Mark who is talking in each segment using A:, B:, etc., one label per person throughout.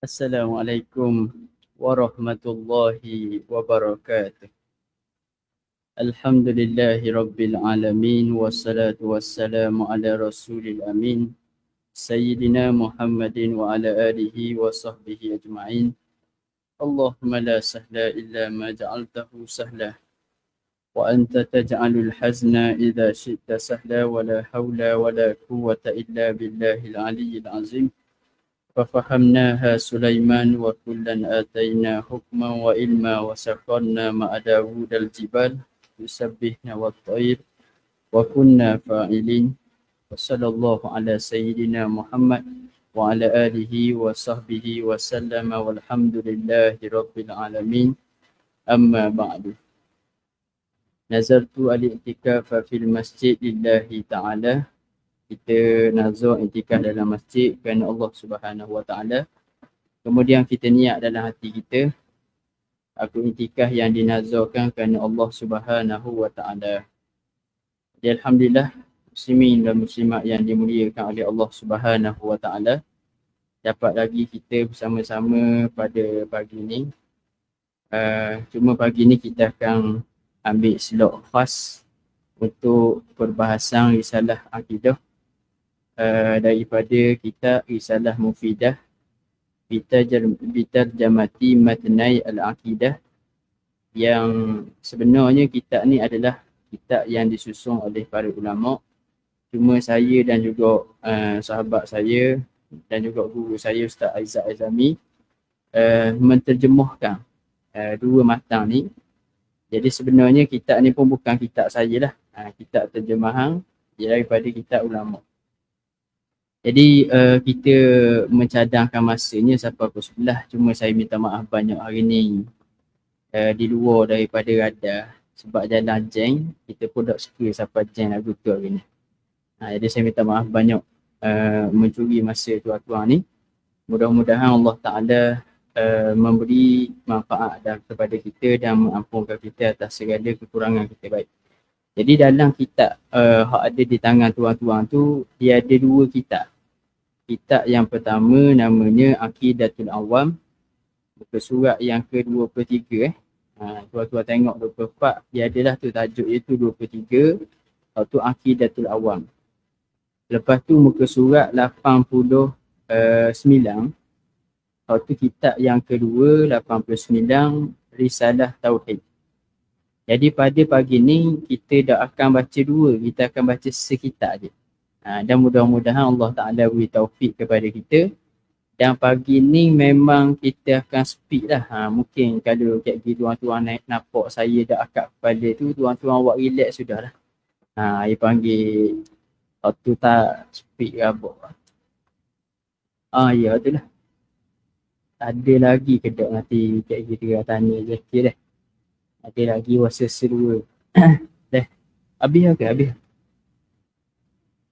A: Assalamualaikum warahmatullahi wabarakatuh. Alhamdulillahi rabbil alamin wassalatu wassalamu ala rasulil amin Sayyidina Muhammadin wa ala alihi wa sahbihi ajma'in. Allahumma la sahla illa ma ja'altahu sahla wa anta taj'alul hazna idha syi'ta sahla wa la hawla wa la quwwata illa billahil aliyyil azim. ففهمناها سليمان وكلا آتينا حكما وعلما وسخرنا مع داود الجبال يسبحن والطير وكنا فاعلين وصلى الله على سيدنا محمد وعلى آله وصحبه وسلم والحمد لله رب العالمين أما بعد نزلت الاعتكاف في المسجد لله تعالى. Kita nazar iktikaf dalam masjid kerana Allah Subhanahu Wa Taala. Kemudian kita niat dalam hati kita, aku iktikaf yang dinazarkan kerana Allah Subhanahu Wa Taala. Jadi alhamdulillah muslimin dan muslimat yang dimuliakan oleh Allah Subhanahu Wa Taala, dapat lagi kita bersama-sama pada pagi ini. Cuma pagi ini kita akan ambil slot khas untuk perbahasan risalah akidah daripada kitab Risalah Mufidah Bitarjamati Matnai Al-Aqidah, yang sebenarnya kitab ni adalah kitab yang disusun oleh para ulama. Cuma saya dan juga sahabat saya dan juga guru saya Ustaz Aizat Azami menterjemahkan dua matan ni. Jadi sebenarnya kitab ni pun bukan kitab saya lah, kitab terjemahan daripada kitab ulama. Jadi kita mencadangkan masanya sampai pukul 11. Cuma saya minta maaf banyak hari ni di luar daripada radar sebab jalan jeng. Kita pun tak suka sampai jeng lagu tu hari ni. Jadi saya minta maaf banyak mencuri masa tuan-tuan ni. Mudah-mudahan Allah Ta'ala memberi manfaat kepada kita dan mengampunkan kita atas segala kekurangan kita. Baik. Jadi dalam kitab yang ada di tangan tuan-tuan tu, dia ada dua kitab. Kitab yang pertama namanya Aqidatul Awam, muka surat yang ke-23. Tuan-tuan tengok 24, dia adalah tu tajuk iaitu 23, iaitu Aqidatul Awam. Lepas tu muka surat 89, iaitu kitab yang kedua 89, Risalah Tauhid. Jadi pada pagi ni kita tak akan baca dua, kita akan baca sekitab je. Dan mudah-mudahan Allah Ta'ala beri taufik kepada kita. Dan pagi ni memang kita akan speed lah. Mungkin kalau tuan-tuan nampak saya dah akak kepala tu, tuan-tuan awak relax sudah lah. Saya panggil waktu tak speed rabak. Ya tu lah. Ada lagi ke tak nanti kita tanya je. Okay dah. Ada lagi wasa sedua. Dah. Habis ke?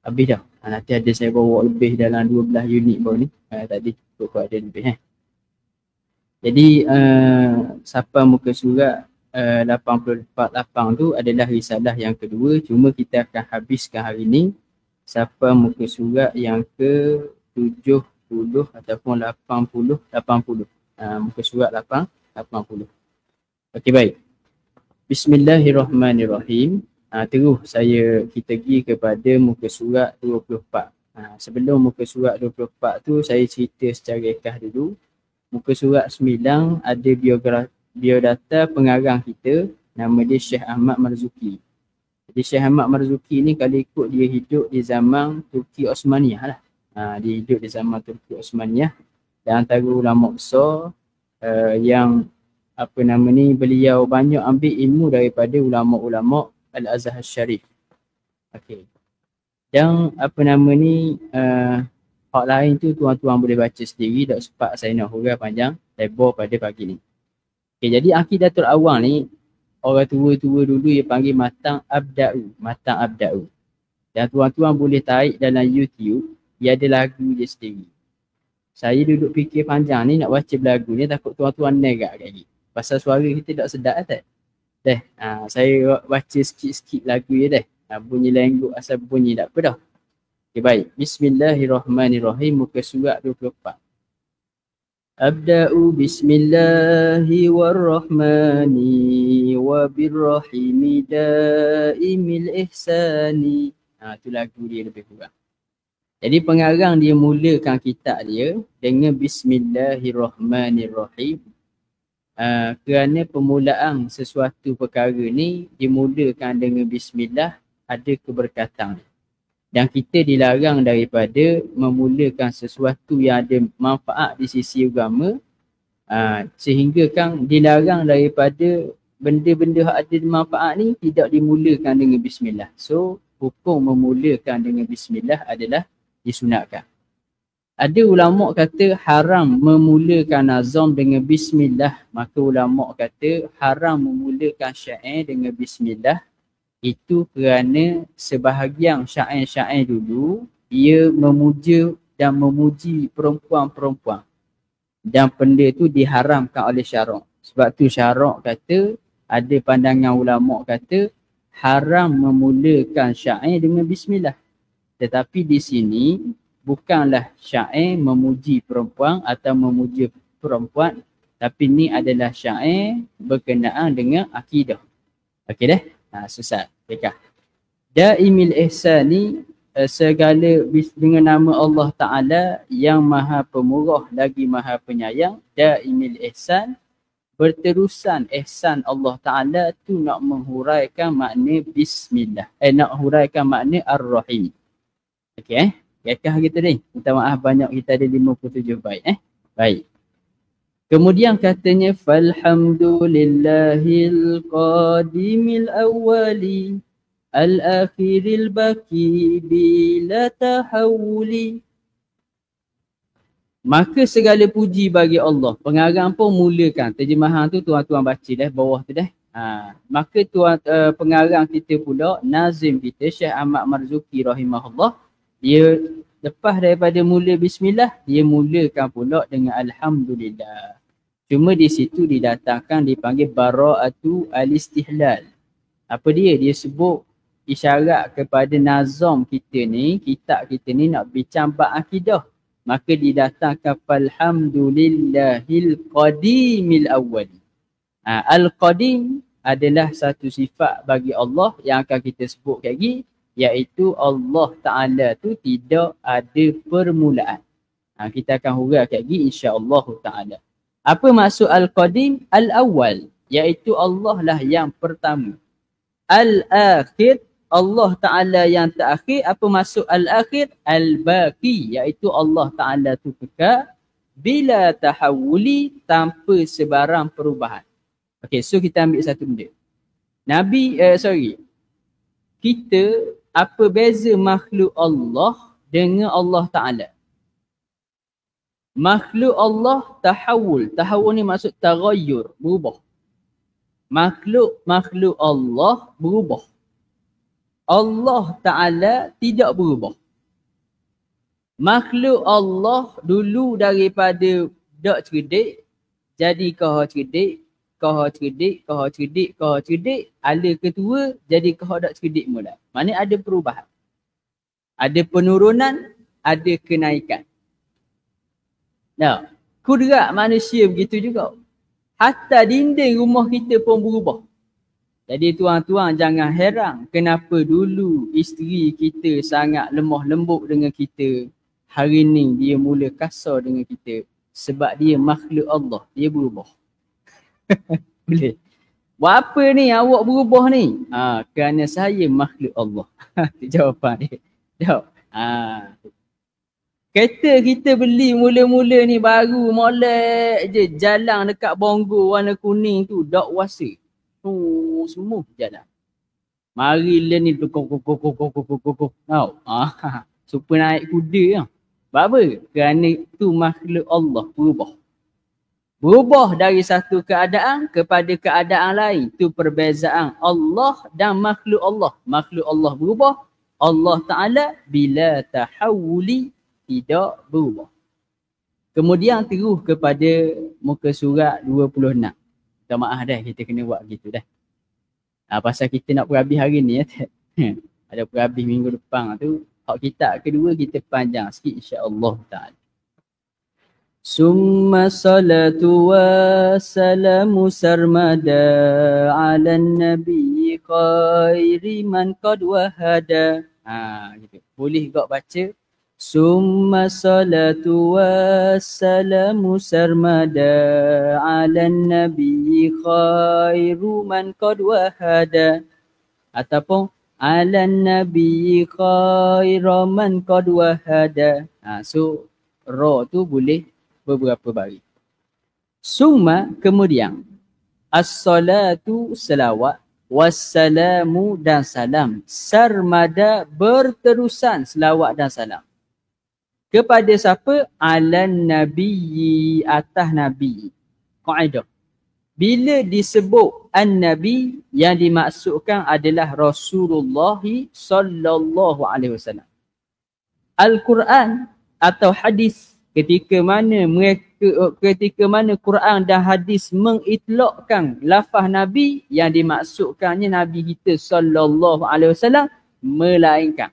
A: Habis dah. Nanti ada saya bawa lebih dalam 12 unit baru ni. Tadi cukup ada lebih. Jadi sampai muka surat 84 lapang tu adalah risalah yang kedua. Cuma kita akan habiskan hari ni sampai muka surat yang ke 70 ataupun 80. Muka surat 80. Okey, baik. Bismillahirrahmanirrahim. Terus kita pergi kepada muka surat 24. Sebelum muka surat 24 tu saya cerita secara ringkas dulu. Muka surat 9 ada biodata pengarang kita, nama dia Syekh Ahmad Marzuki. Jadi Syekh Ahmad Marzuki ni kalau ikut dia hidup di zaman Turki Osmaniyah lah. Dia hidup di zaman Turki Osmaniyah dan antara ulama besar yang beliau banyak ambil ilmu daripada ulama-ulama Al-Azhar Syarif. Okey. Dan hak lain tu tuan-tuan boleh baca sendiri, tak sempat saya nak huraikan panjang lebar pada pagi ni. Okey, jadi Aqidatul Awam ni orang tua-tua dulu dia panggil Matan Abda'u. Dan tuan-tuan boleh tarik dalam YouTube, dia ada lagu dia sendiri. Saya duduk fikir panjang ni nak baca lagu ni, takut tuan-tuan nerak lagi. Pasal suara kita tak sedap tak? Saya baca sikit-sikit lagu je dah. Bunyi lengguk asal bunyi tak apa dah. Okay, baik. Bismillahirrahmanirrahim. Muka surat 24. Abda'u bismillahi warrahmani wa birrahimi daimil ihsani. Tu lagu dia lebih kurang. Jadi pengarang dia mulakan kitab dia dengan bismillahirrahmanirrahim. Kerana permulaan sesuatu perkara ni dimulakan dengan bismillah, ada keberkatan. Dan kita dilarang daripada memulakan sesuatu yang ada manfaat di sisi agama, sehingga kan dilarang daripada benda-benda yang ada manfaat ni tidak dimulakan dengan bismillah. So hukum memulakan dengan bismillah adalah disunatkan. Ada ulama kata haram memulakan nazam dengan bismillah, maka ulama kata haram memulakan syair dengan bismillah. Itu kerana sebahagian syair-syair dulu ia memuja dan memuji perempuan-perempuan. Dan benda tu diharamkan oleh syarak. Sebab tu syarak kata, ada pandangan ulama kata haram memulakan syair dengan bismillah. Tetapi di sini bukanlah syair memuji perempuan atau memuja perempuan, tapi ni adalah syair berkenaan dengan akidah. Okey dah? Susah. Baiklah. Daimil ihsani, segala dengan nama Allah Ta'ala yang maha pemurah lagi maha penyayang. Daimil ihsan, berterusan ihsan Allah Ta'ala tu nak menghuraikan makna bismillah. Nak huraikan makna ar-rahim. Okey Kakak kita ni. Minta maaf banyak, kita ada 57 bait. Baik. Kemudian katanya falhamdulillahil qadimil awwali al-akhiril baki bila tahawuli. Maka segala puji bagi Allah. Pengarang pun mulakan terjemahan tu, tuan-tuan baca dah bawah tu dah. Maka pengarang kita pula, nazim kita Syekh Ahmad Marzuki rahimahullah, dia lepas daripada mula bismillah, dia mulakan pula dengan alhamdulillah. Cuma di situ didatangkan dipanggil bara'atu al-istihlal. Apa dia? Dia sebut isyarat kepada nazam kita ni, kitab kita ni nak bincang bab akidah. Maka didatangkan falhamdulillahil qadimil awwali. Al-qadim adalah satu sifat bagi Allah yang akan kita sebut lagi, iaitu Allah Ta'ala tu tidak ada permulaan. Kita akan huraikan lagi insya-Allah Ta'ala. Apa maksud Al-Qadim? Al-Awwal, iaitu Allah lah yang pertama. Al-Akhir, Allah Ta'ala yang terakhir. Apa maksud Al-Akhir? Al-Baqi, iaitu Allah Ta'ala tu kekal bila tahawuli, tanpa sebarang perubahan. Okey, so kita ambil satu benda. Kita, apa beza makhluk Allah dengan Allah Ta'ala? Makhluk Allah tahawul. Tahawul ni maksud taghayyur, berubah. Makhluk Allah berubah. Allah Ta'ala tidak berubah. Makhluk Allah dulu daripada dak cerdik, jadi kau cerdik, ala ketua jadi kau dak cerdik mula. Maknanya ada perubahan. Ada penurunan, ada kenaikan. Nah, kudrat manusia begitu juga. Hatta dinding rumah kita pun berubah. Jadi tuan-tuan jangan heran kenapa dulu isteri kita sangat lemah lembut dengan kita. Hari ni dia mula kasar dengan kita. Sebab dia makhluk Allah, dia berubah. Boleh. Buat apa ni awak berubah ni? Kerana saya makhluk Allah. Itu jawapan dia. Jawab. Kereta kita beli mula-mula ni baru molek je, jalan dekat Bongo warna kuning tu dak wasa. Semua jalan. Mari le ni kok. Super naik kuda ah. Sebab apa? Kerana tu makhluk Allah berubah. Berubah dari satu keadaan kepada keadaan lain. Itu perbezaan Allah dan makhluk Allah. Makhluk Allah berubah. Allah Ta'ala bila tahawuli tidak berubah. Kemudian terus kepada muka surat 26. Minta maaf dah, kita kena buat gitu dah. Pasal kita nak berhabis hari ni ya. Ada berhabis minggu depan tu. Hak kitab kedua kita panjang sikit insya-Allah Ta'ala. Summa salatu wassalamu sarmada ala nabi khairi man qad wahada. Gitu. Boleh kau baca summa salatu wassalamu sarmada ala nabi khairu man qad wahada, ataupun ala nabi khairu man qad wahada. So ra tu boleh beberapa baris. Summa kemudian, as-salatu selawat, wassalamu dan salam, sarmada berterusan selawat dan salam. Kepada siapa? Alan nabiyyi, atas nabi. Kaedah. Bila disebut an-nabi, yang dimaksudkan adalah Rasulullah sallallahu alaihi wasallam. Al-Quran atau hadis, ketika mana Quran dan hadis mengitlaqkan lafaz Nabi, yang dimaksudkannya Nabi kita sallallahu alaihi wasallam, melainkan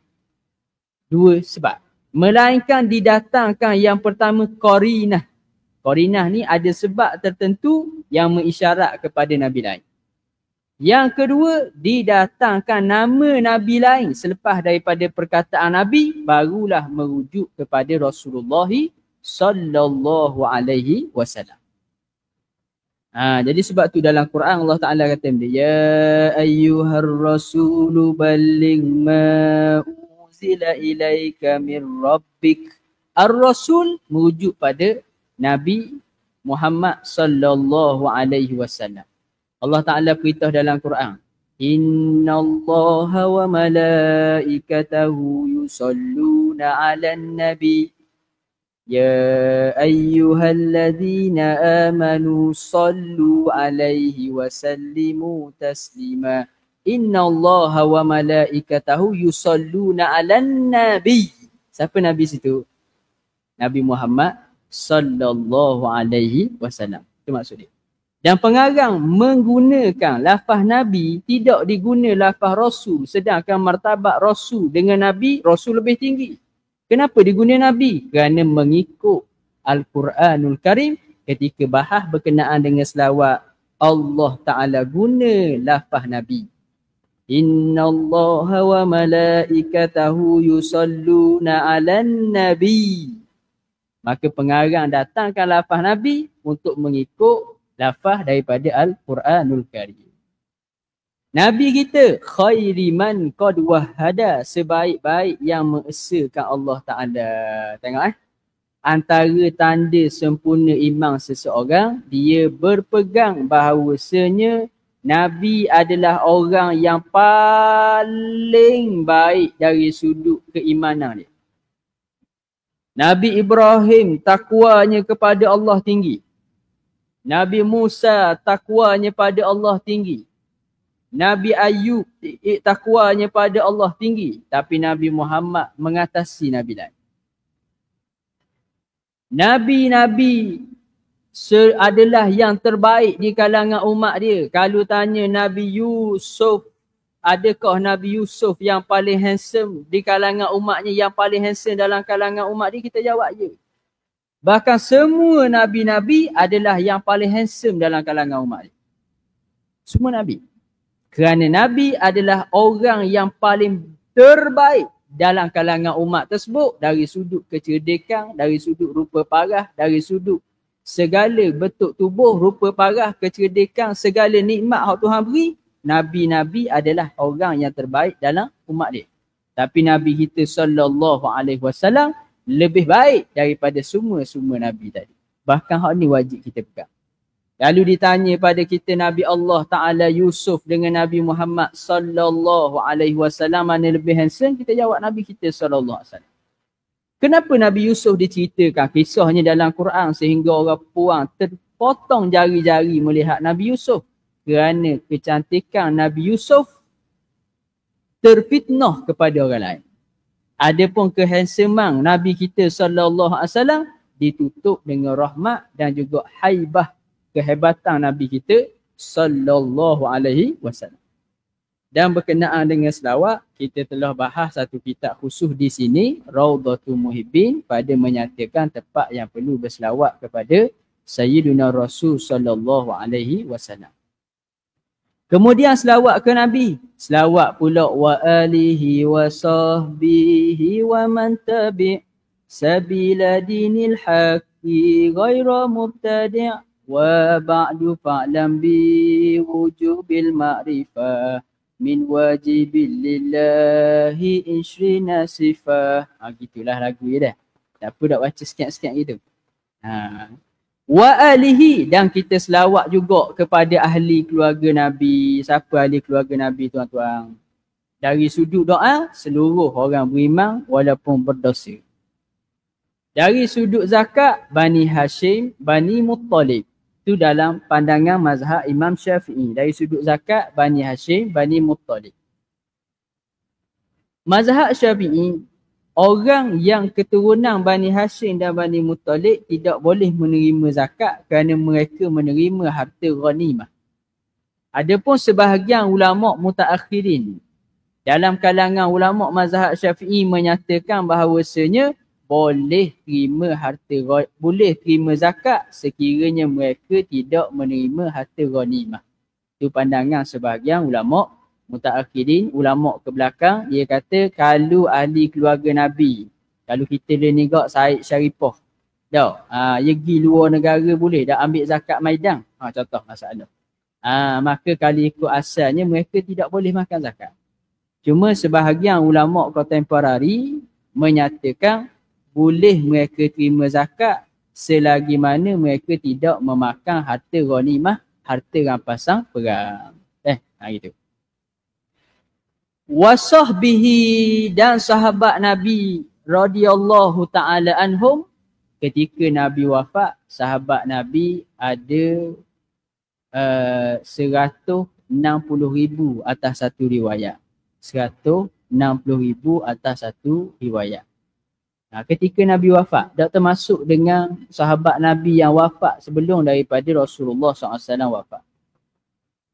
A: dua sebab. Melainkan didatangkan yang pertama qarinah. Qarinah ni ada sebab tertentu yang mengisyarat kepada Nabi lain. Yang kedua, didatangkan nama Nabi lain selepas daripada perkataan Nabi, barulah merujuk kepada Rasulullah sallallahu alaihi wasallam. Jadi sebab tu dalam Quran Allah Ta'ala kata dia, ya ayyuhar rasulu balligh ma unzila ilaika min rabbik. Ar-Rasul merujuk pada Nabi Muhammad sallallahu alaihi wasallam. Allah Ta'ala beritahu dalam Quran, innallaha wa malaikatahu yusalluna 'alan nabi ya ayyuhalladzina amanu sallu 'alaihi wa sallimu taslima. Innallaha wa malaikatahu yusalluna 'alan nabi. Siapa nabi situ? Nabi Muhammad sallallahu alaihi wasallam. Itu maksud dia. Dan pengarang menggunakan lafaz Nabi, tidak diguna lafaz Rasul, sedangkan martabat Rasul dengan Nabi, Rasul lebih tinggi. Kenapa diguna Nabi? Kerana mengikut Al-Quranul Karim, ketika bahas berkenaan dengan selawat, Allah Ta'ala guna lafaz Nabi. Inna Allaha wa malaikatahu yusalluna 'alan nabi. Maka pengarang datangkan lafaz Nabi untuk mengikut lafaz daripada Al-Quranul Karim. Nabi kita khairi man qad wahada, sebaik-baik yang mengesakan Allah Ta'ala. Tengok antara tanda sempurna iman seseorang, dia berpegang bahawasanya Nabi adalah orang yang paling baik dari sudut keimanan dia. Nabi Ibrahim takwanya kepada Allah tinggi. Nabi Musa takwanya pada Allah tinggi. Nabi Ayub takwanya pada Allah tinggi. Tapi Nabi Muhammad mengatasi Nabi lain. Nabi-Nabi adalah yang terbaik di kalangan umat dia. Kalau tanya Nabi Yusuf, adakah Nabi Yusuf yang paling handsome di kalangan umatnya, yang paling handsome dalam kalangan umat dia? Kita jawab je. Bahkan semua Nabi-Nabi adalah yang paling handsome dalam kalangan umat dia. Semua Nabi. Kerana Nabi adalah orang yang paling terbaik dalam kalangan umat tersebut, dari sudut kecerdikan, dari sudut rupa parah, dari sudut segala bentuk tubuh, rupa parah, kecerdikan, segala nikmat yang Tuhan beri, Nabi-Nabi adalah orang yang terbaik dalam umat dia. Tapi Nabi kita sallallahu alaihi wasallam lebih baik daripada semua Nabi tadi. Bahkan hal ni wajib kita pegang. Lalu ditanya pada kita Nabi Allah Ta'ala Yusuf dengan Nabi Muhammad sallallahu alaihi wasallam, mana lebih handsome? Kita jawab Nabi kita sallallahu alaihi wasallam. Kenapa Nabi Yusuf diceritakan kisahnya dalam Quran sehingga orang puang terpotong jari-jari melihat Nabi Yusuf? Kerana kecantikan Nabi Yusuf terfitnah kepada orang lain. Adapun kehandsoman Nabi kita sallallahu alaihi wasallam ditutup dengan rahmat dan juga haibah, kehebatan Nabi kita sallallahu alaihi wasallam. Dan berkenaan dengan selawat, kita telah bahas satu kitab khusus di sini, Raudhatul Muhibbin, pada menyatakan tempat yang perlu berselawat kepada Sayyiduna Rasul sallallahu alaihi wasallam. Kemudian selawat ke Nabi. Selawat pula wa alihi wa sahbihi wa man tabi' sabila dinil haqqi ghaira mubtadi' wa ba'du fa'lam bi wujubil ma'rifah min wajibil lillahi inshrina sifah. Gitulah lagu dia dah. Tak apa dah baca sikit-sikit gitu. Wa alihi, dan kita selawat juga kepada ahli keluarga Nabi. Siapa ahli keluarga Nabi tuan-tuan? Dari sudut doa, seluruh orang beriman walaupun berdosa. Dari sudut zakat, Bani Hashim, Bani Muttalib. Itu dalam pandangan mazhab Imam Syafi'i. Dari sudut zakat, Bani Hashim, Bani Muttalib. Mazhab Syafi'i, orang yang keturunan Bani Hashim dan Bani Muttalib tidak boleh menerima zakat kerana mereka menerima harta ghanimah. Adapun sebahagian ulama' mutaakhirin dalam kalangan ulama' mazhab Syafi'i menyatakan bahawasanya boleh terima zakat sekiranya mereka tidak menerima harta ghanimah. Itu pandangan sebahagian ulama' mutaakhirin, ulama' ke belakang. Dia kata kalau ahli keluarga Nabi, kalau kita boleh negak Said Syarifah, dia pergi luar negara boleh dah ambil zakat Maidan. Contoh masalah. Maka kalau ikut asalnya mereka tidak boleh makan zakat. Cuma sebahagian ulama' kontemporari menyatakan boleh mereka terima zakat selagi mana mereka tidak memakan harta ghanimah, harta rampasan perang. Gitu. Wasahbihi, dan sahabat Nabi radhiyallahu ta'ala anhum, ketika Nabi wafat, sahabat Nabi ada 160,000 atas satu riwayat. 160,000 atas satu riwayat. Ketika Nabi wafat, tak termasuk dengan sahabat Nabi yang wafat sebelum daripada Rasulullah SAW wafat.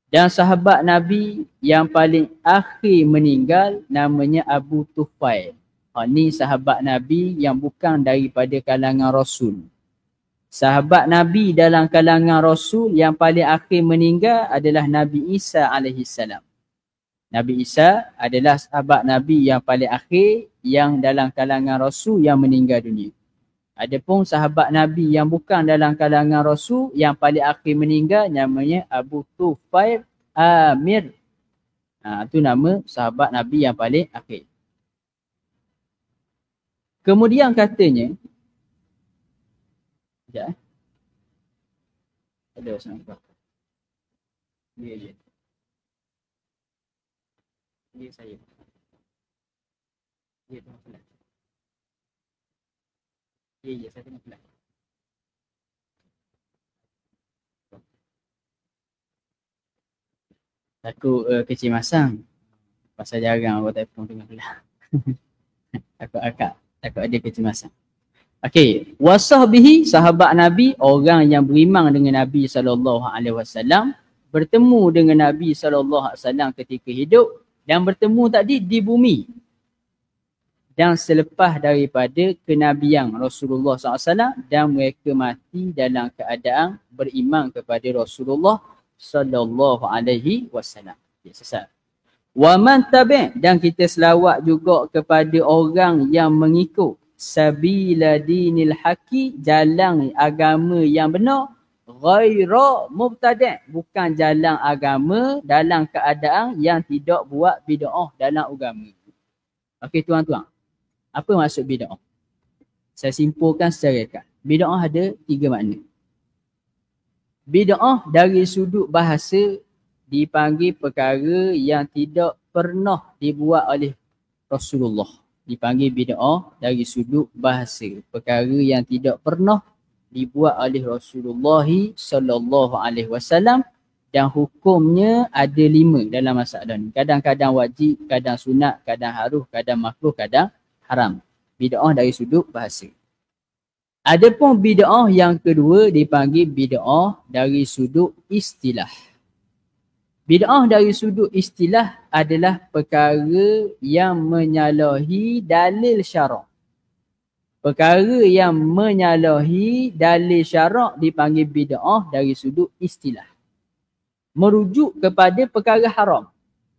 A: Dan sahabat Nabi yang paling akhir meninggal namanya Abu Tufail. Ni sahabat Nabi yang bukan daripada kalangan Rasul. Sahabat Nabi dalam kalangan Rasul yang paling akhir meninggal adalah Nabi Isa alaihissalam. Nabi Isa adalah sahabat Nabi yang paling akhir yang dalam kalangan Rasul yang meninggal dunia. Adapun sahabat Nabi yang bukan dalam kalangan Rasul yang paling akhir meninggal namanya Abu Tufail Amir. Itu nama sahabat Nabi yang paling akhir. Kemudian katanya, ada sampai. Ya. Dia saya. Dia tengah flash. Ya, saya tengah flash. Takut kecil masam. Pasal jarang orang telefon tengah flash. Takut ada kecil masam. Okey, wasahbihi, sahabat Nabi, orang yang beriman dengan Nabi SAW, bertemu dengan Nabi SAW ketika hidup, dan bertemu tadi di bumi. Dan selepas daripada kenabian Rasulullah SAW, dan mereka mati dalam keadaan beriman kepada Rasulullah SAW. Sesat. Wa man tabi', dan kita selawat juga kepada orang yang mengikut sabila dinil haqi, jalan agama yang benar, ghaira mubtadi', bukan jalan agama dalam keadaan yang tidak buat bid'ah dalam agama. Okey tuan-tuan, apa maksud bid'ah? Saya simpulkan secara ringkas. Bid'ah ada 3 makna. Bid'ah dari sudut bahasa dipanggil perkara yang tidak pernah dibuat oleh Rasulullah. Dipanggil bid'ah dari sudut bahasa, perkara yang tidak pernah dibuat oleh Rasulullah SAW, dan hukumnya ada 5 dalam masalah ni. Kadang-kadang wajib, kadang sunat, kadang haruh, kadang makruh, kadang haram. Bid'ah dari sudut bahasa. Adapun bid'ah yang kedua dipanggil bid'ah dari sudut istilah. Bid'ah dari sudut istilah adalah perkara yang menyalahi dalil syarak. Perkara yang menyalahi dalil syarak dipanggil bid'ah dari sudut istilah. Merujuk kepada perkara haram.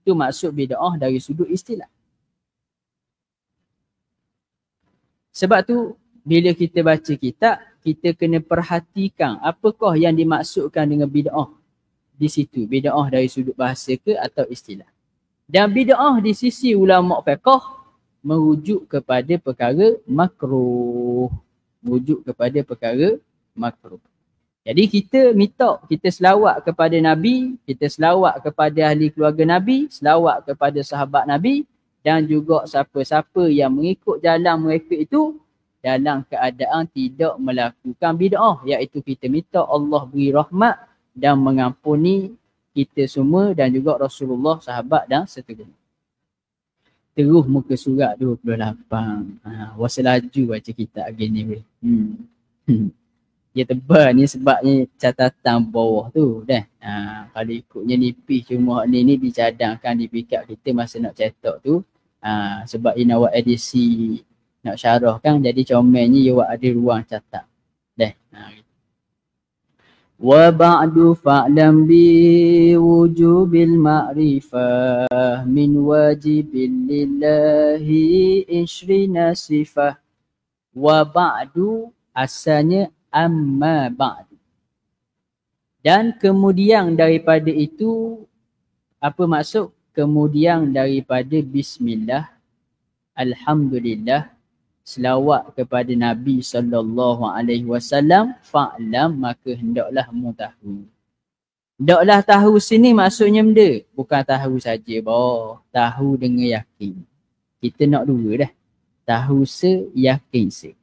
A: Itu maksud bid'ah dari sudut istilah. Sebab tu bila kita baca kitab, kita kena perhatikan apakah yang dimaksudkan dengan bid'ah di situ. Bid'ah dari sudut bahasa ke atau istilah. Dan bid'ah di sisi ulama fiqh merujuk kepada perkara makruh. Merujuk kepada perkara makruh. Jadi kita minta, kita selawat kepada Nabi, kita selawat kepada ahli keluarga Nabi, selawat kepada sahabat Nabi dan juga siapa-siapa yang mengikut jalan mereka itu dalam keadaan tidak melakukan bid'ah, iaitu kita minta Allah beri rahmat dan mengampuni kita semua dan juga Rasulullah, sahabat dan seterusnya. Terus muka surat 28. Waselaju baca kitab gini weh. Dia tebal ni sebabnya catatan bawah tu dah. Kalau ikutnya nipis cuma ni dicadangkan di pikap kita masa nak cetak tu. Sebab dia nak buat edisi, nak syarah kan, jadi comelnya dia buat ada ruang catat. Dah. Wa ba'du fa'lam bi wujubil ma'rifah min wajibil lillahi ishrina sifah. Wa ba'du asalnya amma ba'du. Dan kemudian daripada itu, apa maksud? Kemudian daripada bismillah, alhamdulillah, selawat kepada Nabi SAW, fa'lam, maka hendaklah mu tahu. Hendaklah tahu sini maksudnya benda. Bukan tahu saja, tahu dengan yakin. Kita nak dua dah. Tahu se, yakin se.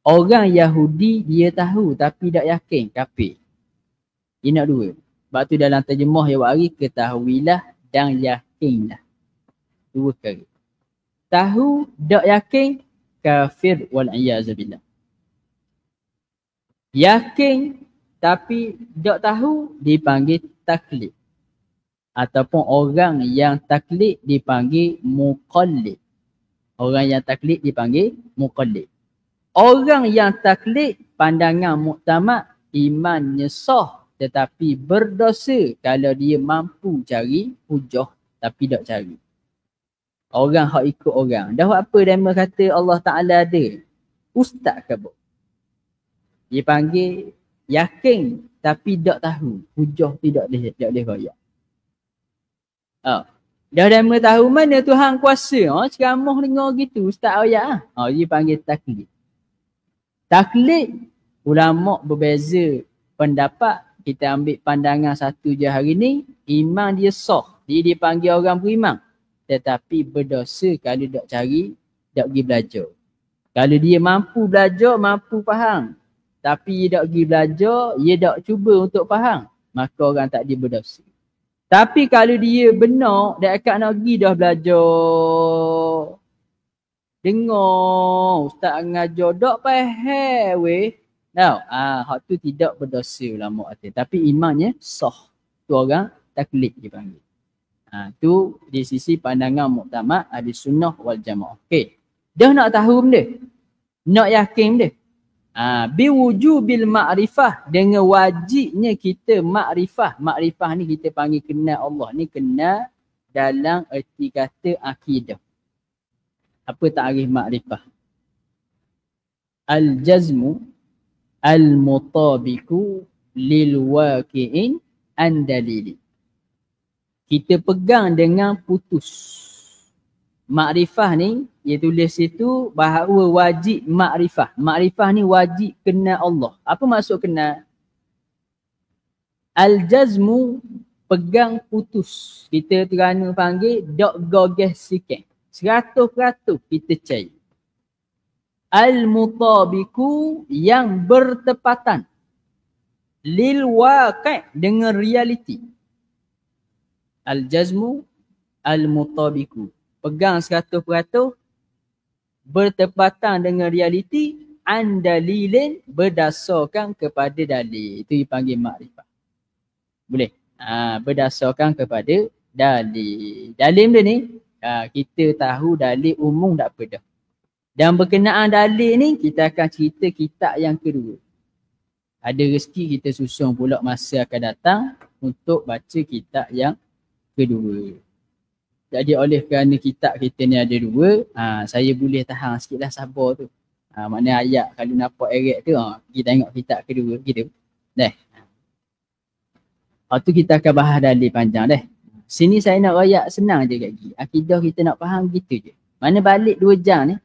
A: Orang Yahudi dia tahu tapi tak yakin, kafir. Dia nak dua. Sebab tu dalam terjemah yang hari, ketahuilah dan yakinlah. Dua perkara. Tahu tak yakin, kafir wal'iyazabillah. Yakin tapi tak tahu dipanggil taklid. Ataupun orang yang taklid dipanggil muqallid. Orang yang taklid dipanggil muqallid. Orang yang taklid pandangan muktamad, imannya sah tetapi berdosa kalau dia mampu cari hujah tapi tak cari. Orang hak ikut orang. Dah apa dema kata Allah Ta'ala ada? Ustaz kabut. Dia panggil yakin tapi tak tahu. Hujah tidak boleh royak. Dah dema tahu mana Tuhan kuasa. Ceramah dengar gitu Ustaz ayat. Dia panggil taklid. Taklid, ulama berbeza pendapat. Kita ambil pandangan satu je hari ni, iman dia sah. Dia dipanggil orang beriman. Tetapi berdosa kalau tak cari, tak pergi belajar. Kalau dia mampu belajar, mampu faham. Tapi dia tak pergi belajar, dia tak cuba untuk faham. Maka orang tak dia berdosa. Tapi kalau dia benar, dia akan nak pergi dah belajar. Dengar, ustaz ngajar, tak faham weh. Hak tu tidak berdosa ulama kata. Tapi imannya sah. Tu orang taklid dipanggil. Tu di sisi pandangan muktamad ahli sunnah wal jamaah. Okey. Dah nak tahu benda. Nak yakin benda. Biwujubil ma'rifah, dengan wajibnya kita makrifah. Makrifah ni kita panggil kenal Allah. Ni kenal dalam erti kata akidah. Apa takrif makrifah? Al-jazmu al-mutabiku lil waqi'in an dalili. Kita pegang dengan putus. Makrifah ni, dia tulis situ bahawa wajib makrifah. Makrifah ni wajib kenal Allah. Apa maksud kenal? Al-jazmu, pegang putus. Kita terana panggil dok gogeh sikit. 100% kita cari. Al-mutabiku, yang bertepatan. Lil waqi', dengan realiti. Al-jazmu al-mutabiku, pegang 100% bertepatan dengan realiti, an dalilin, berdasarkan kepada dalil. Itu dipanggil makrifah. Boleh? Berdasarkan kepada dalil. Dalil dia ni, kita tahu dalil umum tak apa dah. Dan berkenaan dalil ni, kita akan cerita kitab yang kedua. Ada rezeki kita susun pula masa akan datang untuk baca kitab yang kedua. Jadi oleh kerana kitab kita ni ada dua, saya boleh tahan sikit lah sabar tu. Maknanya ayat kalau nampak erek tu, pergi tengok kitab kedua gitu. Dah. Lepas tu kita akan bahas dalil panjang dah. Sini saya nak rayak senang je kat gigi. Akidah kita nak faham gitu je. Mana balik 2 jam ni,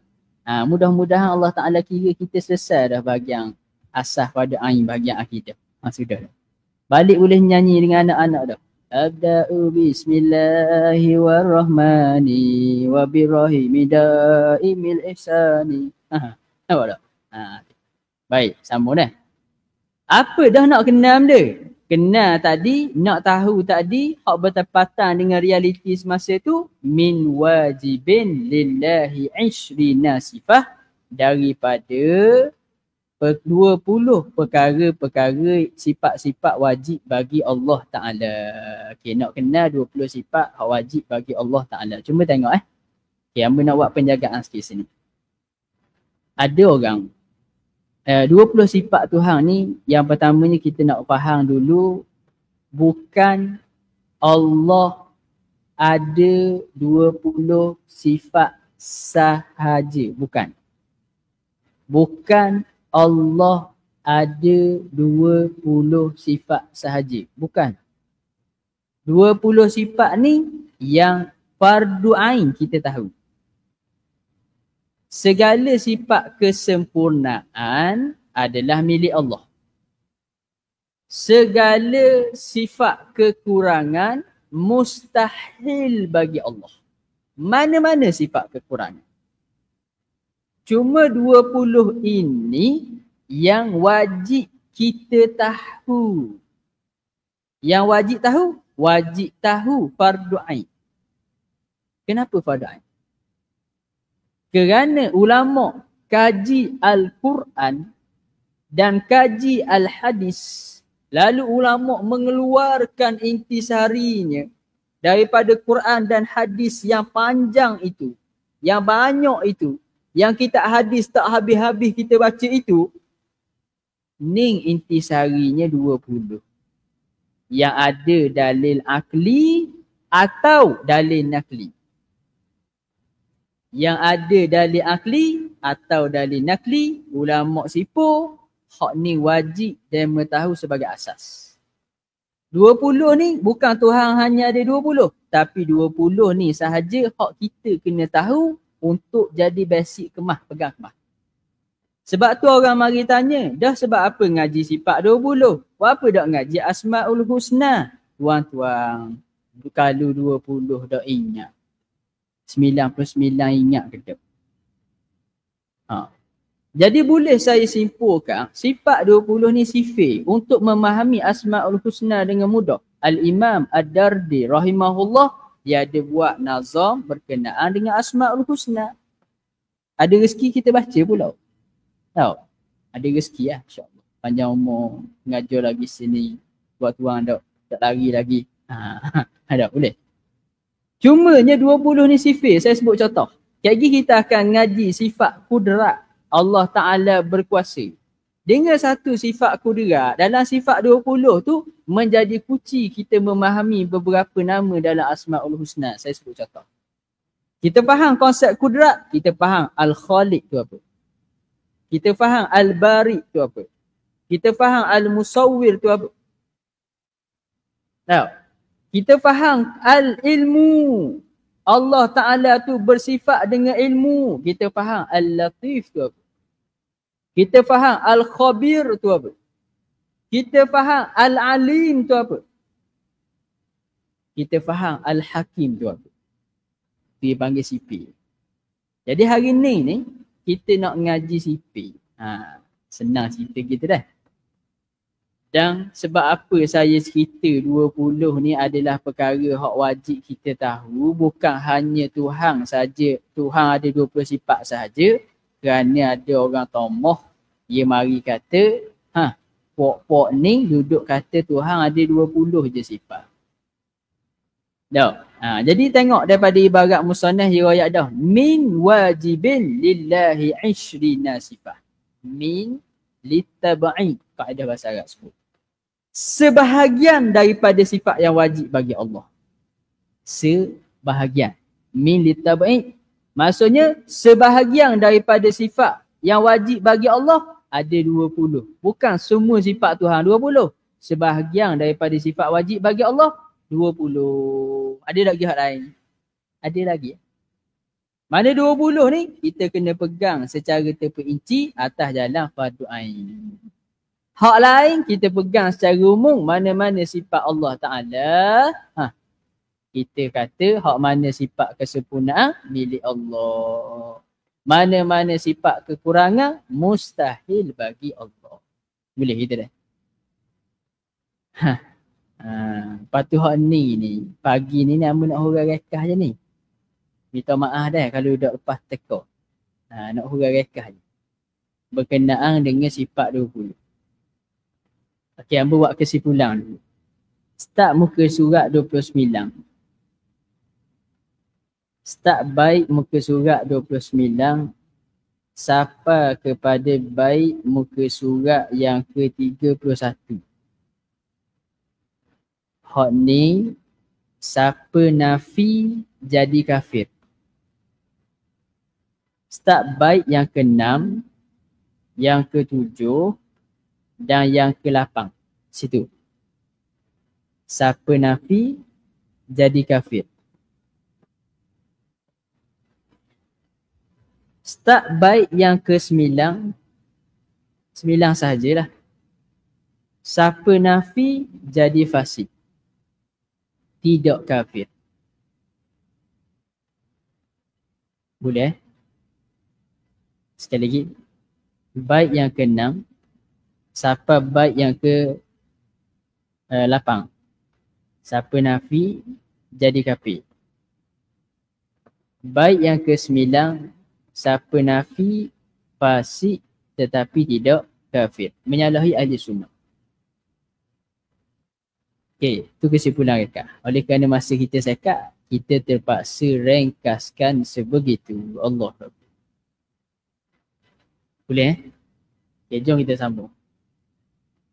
A: mudah-mudahan Allah Ta'ala kira kita selesai dah bahagian asas pada ain bahagian akidah. Sudah dah. Balik boleh nyanyi dengan anak-anak dah. Abda'u bismillahirrahmani wa birrahimi da'imil ihsani. Nampak tak? Baik, sambung dah. Apa dah nak kenal dia? Kenal tadi, nak tahu tadi, hak bertepatan dengan realiti semasa tu, min wajibin lillahi 'ishrina sifah, daripada 20 perkara-perkara sifat-sifat wajib bagi Allah Ta'ala. Okay, nak kenal 20 sifat hak wajib bagi Allah Ta'ala. Cuma tengok Okay, hamba nak buat penjagaan sikit sini. Ada orang 20 sifat Tuhan ni, yang pertamanya kita nak faham dulu, bukan Allah ada 20 sifat sahaja. Bukan Allah ada 20 sifat sahaja. Bukan. 20 sifat ni yang fardu ain kita tahu. Segala sifat kesempurnaan adalah milik Allah. Segala sifat kekurangan mustahil bagi Allah. Mana-mana sifat kekurangan. Cuma 20 ini yang wajib kita tahu. Yang wajib tahu fardu ain. Kenapa fardu ain? Kerana ulama kaji Al-Quran dan kaji Al-Hadis, lalu ulama mengeluarkan intisarinya daripada Quran dan hadis yang panjang itu, yang banyak itu, yang kitab hadis tak habis-habis kita baca itu, ni intisarinya 20. Yang ada dalil akli atau dalil nakli. Yang ada dalil akli atau dalil nakli, ulama sipur, hak ni wajib dan mengetahui sebagai asas. 20 ni bukan Tuhan hanya ada 20, tapi 20 ni sahaja hak kita kena tahu untuk jadi basic kemah, pegang kemah. Sebab tu orang mari tanya, dah sebab apa ngaji sifat 20? Apa dak ngaji Asmaul Husna? Tuan-tuan, kalau 20 dak ingat, 99 ingat ke tak? Jadi boleh saya simpulkan, sifat 20 ni sifir untuk memahami Asmaul Husna dengan mudah. Al-Imam Ad-Dardi rahimahullah, dia ada buat nazam berkenaan dengan Asmaul Husna. Ada rezeki kita baca pula. Tahu? Ada rezeki lah, insyaAllah. Panjang umur, mengajar lagi sini, buat tuang tak lari lagi. Ada, boleh. Cumanya 20 ni sifir, saya sebut contoh. Lagi kita akan ngaji sifat kudrat. Allah Ta'ala berkuasa. Dengan satu sifat kudrat, dalam sifat 20 tu, menjadi kunci kita memahami beberapa nama dalam Asmaul Husna. Saya sebut contoh. Kita faham konsep kudrat, kita faham Al-Khaliq tu apa. Kita faham Al-Bari tu apa. Kita faham Al-Musawwir tu apa. Tahu? Kita faham al-ilmu. Allah Ta'ala tu bersifat dengan ilmu. Kita faham al-latif tu apa. Kita faham al-khabir tu apa. Kita faham al-alim tu apa. Kita faham al-hakim tu apa. Dia panggil sipir. Jadi hari ni kita nak ngaji sipir. Senang cerita kita dah. Dan sebab apa saya cerita 20 ni adalah perkara hak wajib kita tahu, bukan hanya Tuhan saja, Tuhan ada 20 sifat sahaja, kerana ada orang tomoh dia mari kata, pok-pok ni duduk kata Tuhan ada 20 je sifat. Dah. Jadi tengok daripada ibarat musannaf riwayat dah. Min wajibin lillahi 20 sifat. Min litab'i, kaedah bahasa Arab sebut. Sebahagian daripada sifat yang wajib bagi Allah. Sebahagian. Min litab'i, maksudnya sebahagian daripada sifat yang wajib bagi Allah ada 20. Bukan semua sifat Tuhan 20. Sebahagian daripada sifat wajib bagi Allah 20. Ada lagi hak lain? Ada lagi. Mana 20 ni kita kena pegang secara terperinci atas jalan fardu ain. Hak lain kita pegang secara umum mana-mana sifat Allah Ta'ala. Kita kata hak mana sifat kesempurnaan milik Allah. Mana-mana sifat kekurangan mustahil bagi Allah. Boleh kita dah? Lepas tu hak ni pagi ni nama nak hurah rekah je ni. Minta maaf dah kalau dah lepas teka. Nak hurah rekah je. Berkenaan dengan sifat 20. Okey, hamba buat kesimpulan dulu. Start muka surat 29. Start baik muka surat 29 sampai kepada baik muka surat yang ke-31. Hak ni siapa nafi jadi kafir. Start baik yang ke-6, yang ke-7 dan yang ke-8. Situ. Siapa nafi jadi kafir. Start baik yang ke-9. 9 sahajalah. Siapa nafi jadi fasik. Tidak kafir. Boleh? Sekali lagi. Baik yang ke-6 sampai baik yang ke-8. Siapa nafi jadi kafir. Baik yang ke-9 siapa nafi fasik tetapi tidak kafir. Menyalahi ahli sunnah. Okey, tu kesimpulan rekah. Oleh kerana masa kita sekat, kita terpaksa ringkaskan sebegitu. Allah. Boleh? Okay, jom kita sambung.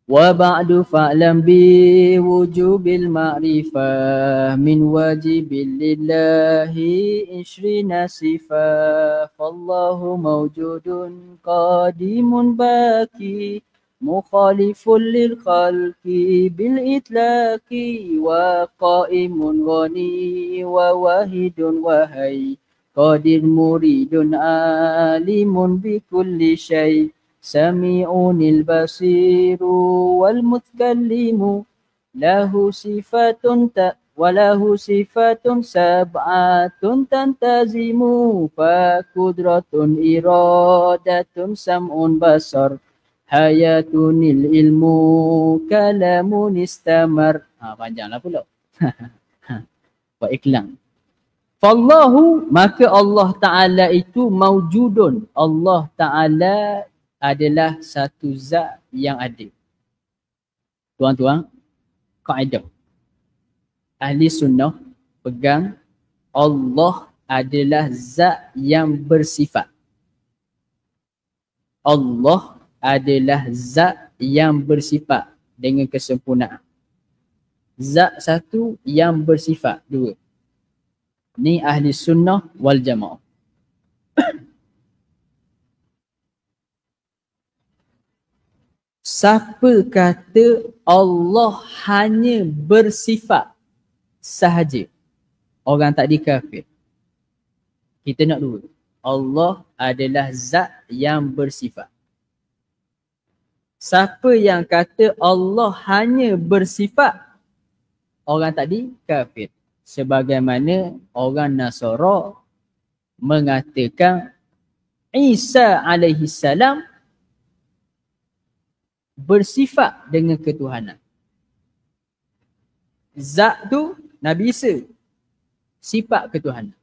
A: Wa ba'du fa'lam bi wujubil ma'rifah min wajibil lillahi 20 sifah fallahu mawjudun qadimun baki mukhalifun lil khalqi bil itlaqi wa qaimun ghani wa wahidun wahai qadir muridun alimun bi kulli syai' sami'unil basiru wal mutkallimu lahu sifatun walahu sifatun sab'atun tantazimu fa kudratun iradatun sam'un basar hayatunil ilmu kalamun istamar. Panjanglah pula. Buat iklan. Fallahu, maka Allah Ta'ala itu mawjudun. Allah Ta'ala adalah satu zat yang ada. Tuan-tuan, kaedah. Ahli sunnah pegang Allah adalah zat yang bersifat. Allah adalah zat yang bersifat dengan kesempurnaan. Zat satu yang bersifat dua. Ni ahli sunnah wal jamaah. Siapa kata Allah hanya bersifat sahaja, orang tak dikafir. Kita nak dua. Allah adalah zat yang bersifat. Siapa yang kata Allah hanya bersifat, orang tadi kafir. Sebagaimana orang Nasara mengatakan Isa alaihi salam bersifat dengan ketuhanan. Zat tu Nabi Isa, sifat ketuhanan.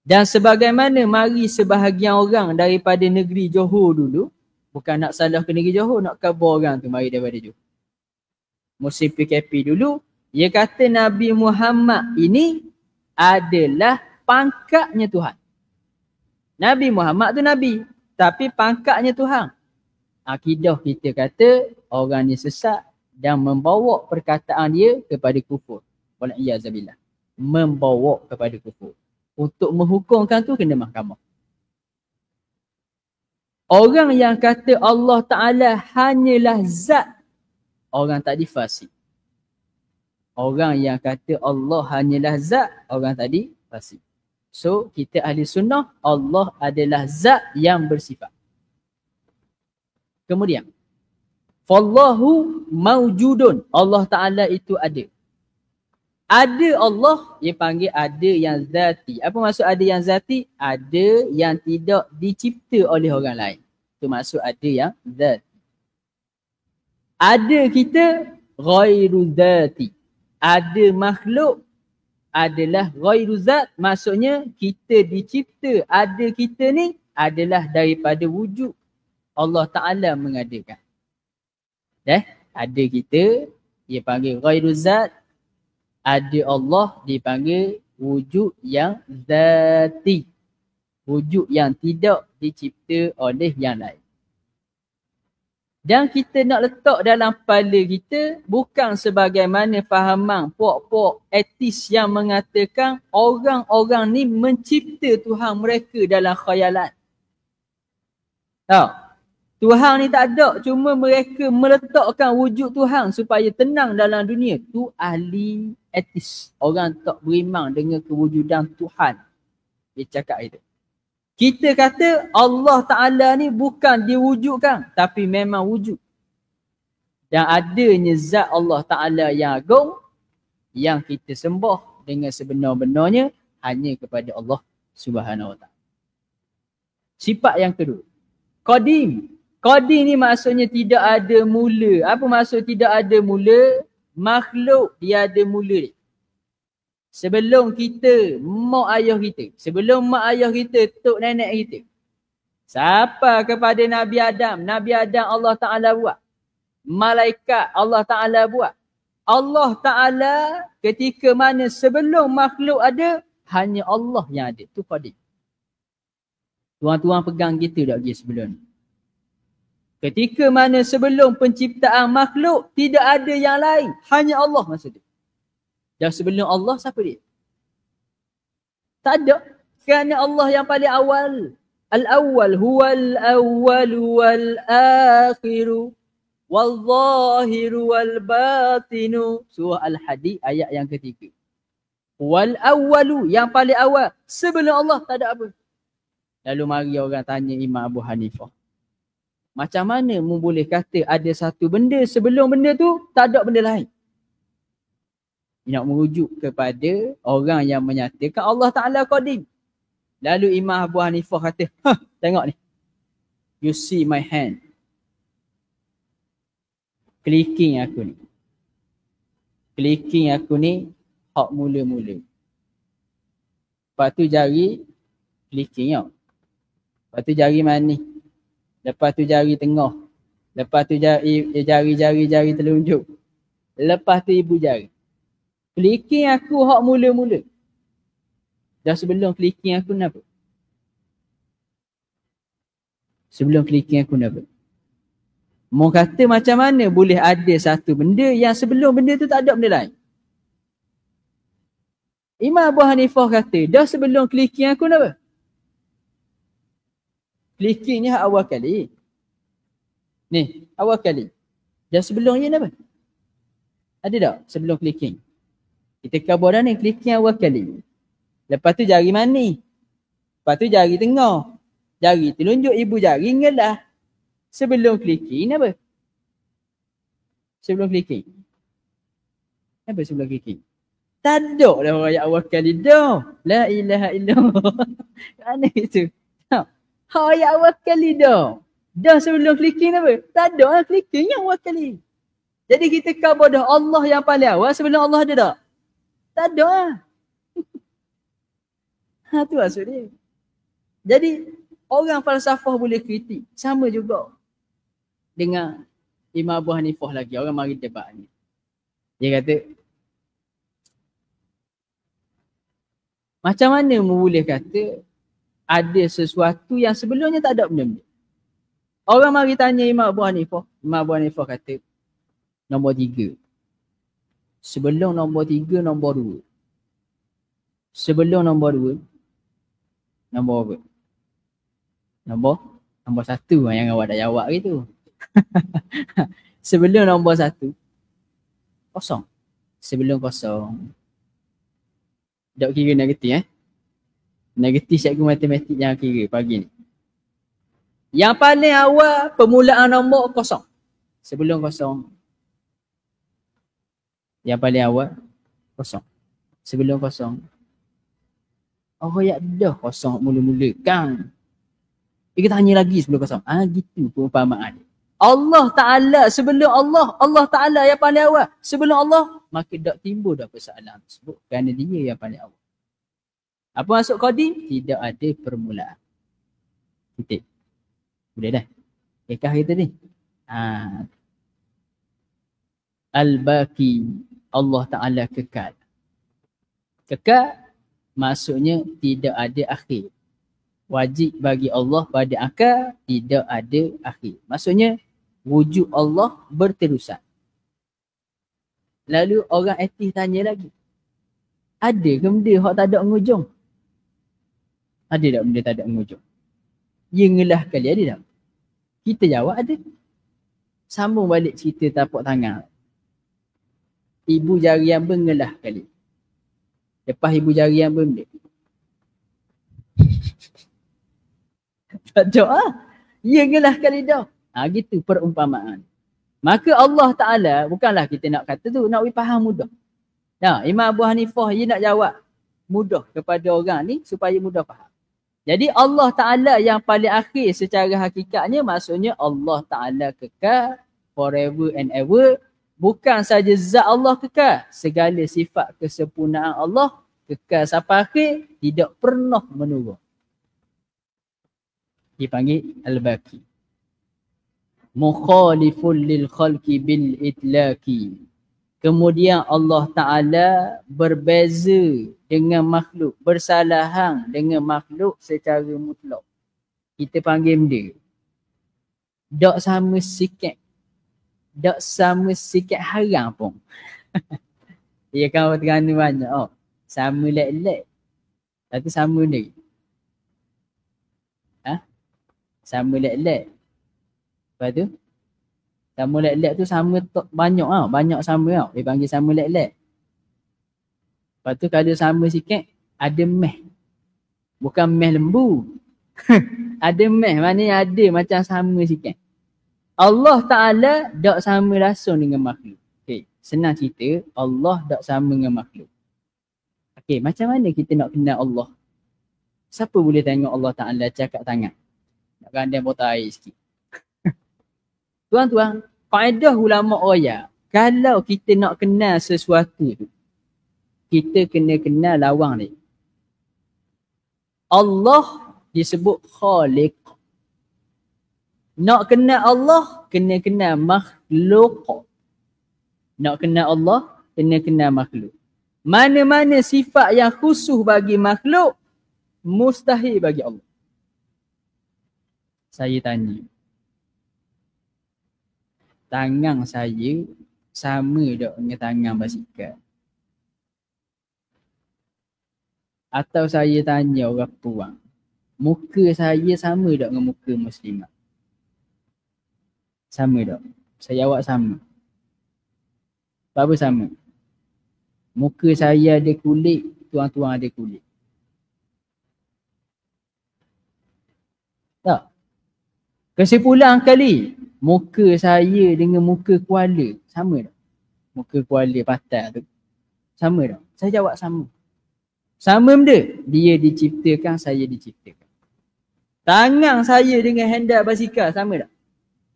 A: Dan sebagaimana mari sebahagian orang daripada negeri Johor dulu, bukan nak salah ke negeri Johor, nak khabar orang tu mari daripada Johor. Musim PKP dulu,
B: Dia kata Nabi Muhammad ini adalah pangkatnya Tuhan. Nabi Muhammad tu Nabi, tapi pangkatnya Tuhan. Akidah kita kata orang ni sesat dan membawa perkataan dia kepada kufur. Wal'iyazabillah. Membawa kepada kufur. Untuk menghukumkan tu kena mahkamah. Orang yang kata Allah Ta'ala hanyalah zat, orang tadi fasik. Orang yang kata Allah hanyalah zat, orang tadi fasik. So, kita ahli sunnah, Allah adalah zat yang bersifat. Kemudian, Fallahu mawjudun. Allah Ta'ala itu ada. Ada Allah, dia panggil ada yang zati. Apa maksud ada yang zati? Ada yang tidak dicipta oleh orang lain. Itu maksud ada yang zati. Ada kita ghairu zati. Ada makhluk adalah ghairu zat. Maksudnya kita dicipta. Ada kita ni adalah daripada wujud. Allah Ta'ala mengadakan. Ada kita, dia panggil ghairu zat. Ada Allah dipanggil wujud yang zati. Wujud yang tidak dicipta oleh yang lain. Dan kita nak letak dalam kepala kita bukan sebagaimana fahaman puak-puak etis yang mengatakan orang-orang ni mencipta Tuhan mereka dalam khayalan. Tahu? Tuhan ni tak ada, cuma mereka meletakkan wujud Tuhan supaya tenang dalam dunia. Tu ahli etis. Orang tak beriman dengan kewujudan Tuhan. Dia cakap itu. Kita kata Allah Ta'ala ni bukan diwujudkan, tapi memang wujud. Dan adanya zat Allah Ta'ala yang agung, yang kita sembah dengan sebenar-benarnya hanya kepada Allah Subhanahu Wa Ta'ala. Sifat yang kedua, Qadim. Qadim ni maksudnya tidak ada mula. Apa maksud tidak ada mula? Makhluk dia ada mula dia. Sebelum kita, mak ayah kita. Sebelum mak ayah kita, tok nenek kita. Siapa kepada Nabi Adam? Nabi Adam Allah Ta'ala buat. Malaikat Allah Ta'ala buat. Allah Ta'ala ketika mana sebelum makhluk ada, hanya Allah yang ada. Itu Qadim. Tuan-tuan pegang gitu tak pergi sebelum ni. Ketika mana sebelum penciptaan makhluk, tidak ada yang lain. Hanya Allah maksudnya. Dan sebelum Allah, siapa dia? Tak ada. Kerana Allah yang paling awal. Al-awwal huwal awwalu wal akhiru wal zahiru wal batinu. Surah Al-Hadid ayat yang ketiga. Wal awwalu, yang paling awal. Sebelum Allah tak ada apa. Lalu mari orang tanya Imam Abu Hanifah. Macam mana mu boleh kata ada satu benda sebelum benda tu tak ada benda lain? Nak merujuk kepada orang yang menyatakan Allah Ta'ala Qadim. Lalu Imam Abu Hanifah kata, tengok ni. You see my hand. Clicking aku ni. Clicking aku ni hak mula-mula. Lepas tu jari clicking tau. Lepas tu jari manis. Lepas tu jari tengah. Lepas tu jari telunjuk. Lepas tu ibu jari. Clicking aku hak mula-mula. Dah sebelum clicking aku kenapa? Sebelum clicking aku kenapa? Mau kata macam mana boleh ada satu benda yang sebelum benda tu tak ada benda lain? Imam Abu Hanifah kata, dah sebelum clicking aku kenapa? Clicking ni awal kali. Ni, awal kali. Dan sebelum ni apa? Ada tak sebelum clicking? Kita kabar dah ni, clicking awal kali. Lepas tu jari manis. Lepas tu jari tengah. Jari telunjuk ibu jari ngelah. Sebelum clicking apa? Sebelum clicking. Apa sebelum clicking? Tak ada lah ayat awal kali dah. La ilaha illallah. Mana itu? Ayat awal kali dah. Dah sebelum clicking apa? Tak ada lah clicking yang awal kali. Jadi kita khabar dah Allah yang paling awal sebelum Allah ada tak? Tak ada lah. Tu maksud dia. Jadi orang falsafah boleh kritik. Sama juga dengan Imam Abu Hanifah lagi. Orang mari debat ni. Dia kata, Macam mana boleh kata ada sesuatu yang sebelumnya tak ada benda-benda? Orang mari tanya Imam Abu Hanifah. Imam Abu Hanifah kata nombor 3. Sebelum nombor 3, nombor 2. Sebelum nombor 2, nombor apa? Nombor 1 yang awak dah jawab gitu. Sebelum nombor 1, kosong. Sebelum kosong. Tak kira negatif Negatif cikgu matematik yang kira pagi ni. Yang paling awal permulaan nombor kosong. Sebelum kosong. Yang paling awal kosong. Sebelum kosong. Oh ya dah kosong mula-mula kan. Kita tanya lagi sebelum kosong. Gitu perumpamaan dia. Allah Ta'ala sebelum Allah Ta'ala yang paling awal. Sebelum Allah, maka tak timbul dah persoalan tersebut. Kerana dia yang paling awal. Apa maksud qadim? Tidak ada permulaan. Titik. Boleh dah? Kekah kita ni. Al-Baqi. Allah Ta'ala kekal. Kekal maksudnya tidak ada akhir. Wajib bagi Allah pada akal tidak ada akhir. Maksudnya wujud Allah berterusan. Lalu orang etis tanya lagi. Ada ke benda yang tak ada ngujung? Ada tak benda tak ada ngujung? Ya ngelah kali ada tak? Kita jawab ada. Sambung balik cerita tapak tangan. Ibu jari yang mengelah kali. Lepas ibu jari yang benda. Tak ada lah. Ya ngelah kali dah. Gitu perumpamaan. Maka Allah Ta'ala, bukanlah kita nak kata tu, nak faham mudah. Nah, Imam Abu Hanifah dia nak jawab mudah kepada orang ni supaya mudah faham. Jadi Allah Ta'ala yang paling akhir secara hakikatnya maksudnya Allah Ta'ala kekal forever and ever. Bukan saja zat Allah kekal, segala sifat kesempurnaan Allah kekal sampai akhir, tidak pernah menurun. Dipanggil Al-Baqi. Mukhalifun lil khalqi bil itlaqi. Kemudian Allah Ta'ala berbeza dengan makhluk, bersalahan dengan makhluk secara mutlak. Kita panggil benda. Tak sama sikit. Tak sama sikit haram pun. Dia kan orang Terengganu banyak. Sama lek-lek. Tapi sama ni. Sama lek-lek. Lepas tu? Sama lek-lek tu sama banyak tau. Banyak sama tau. Dia panggil sama lek-lek. Lepas tu kalau sama sikit, ada meh. Bukan meh lembu. Ada meh. Maknanya ada macam sama sikit. Allah Ta'ala tak sama langsung dengan makhluk. Okay. Senang cerita, Allah tak sama dengan makhluk. Okay, macam mana kita nak kenal Allah? Siapa boleh tengok Allah Ta'ala cakap tangan? Nak gandang botol air sikit. Tuan-tuan, kaedah ulama royak, kalau kita nak kenal sesuatu tu, kita kena kenal lawang ni. Allah disebut Khaliq. Nak kenal Allah, kena kenal makhluk. Nak kenal Allah, kena kenal makhluk. Mana-mana sifat yang khusus bagi makhluk, mustahil bagi Allah. Saya tanya. Tangan saya sama tak dengan tangan basikal? Atau saya tanya orang puang, muka saya sama tak dengan muka muslimat? Sama tak? Saya jawab sama. Apa sama? Muka saya ada kulit, tuan-tuan ada kulit. Tak? Kesimpulan kali, muka saya dengan muka kuala sama tak? Muka kuala patah tu sama tak? Saya jawab sama. Sama benda. Dia diciptakan, saya diciptakan. Tangan saya dengan handal basikal sama tak?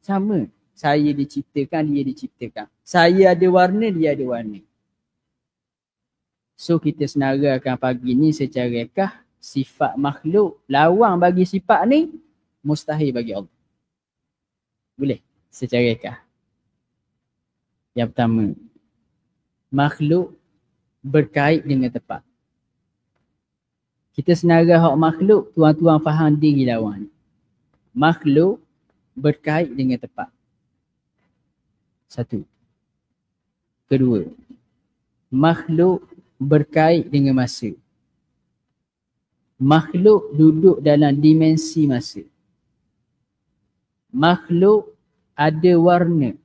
B: Sama. Saya diciptakan, dia diciptakan. Saya ada warna, dia ada warna. So kita senarakan pagi ni secara kah sifat makhluk lawang bagi sifat ni mustahil bagi Allah. Boleh? Secara kah? Yang pertama, makhluk berkait dengan tempat. Kita senarai hak makhluk, tuan-tuan faham diri lawan. Makhluk berkait dengan tempat. Satu. Kedua, makhluk berkait dengan masa. Makhluk duduk dalam dimensi masa. Makhluk ada warna.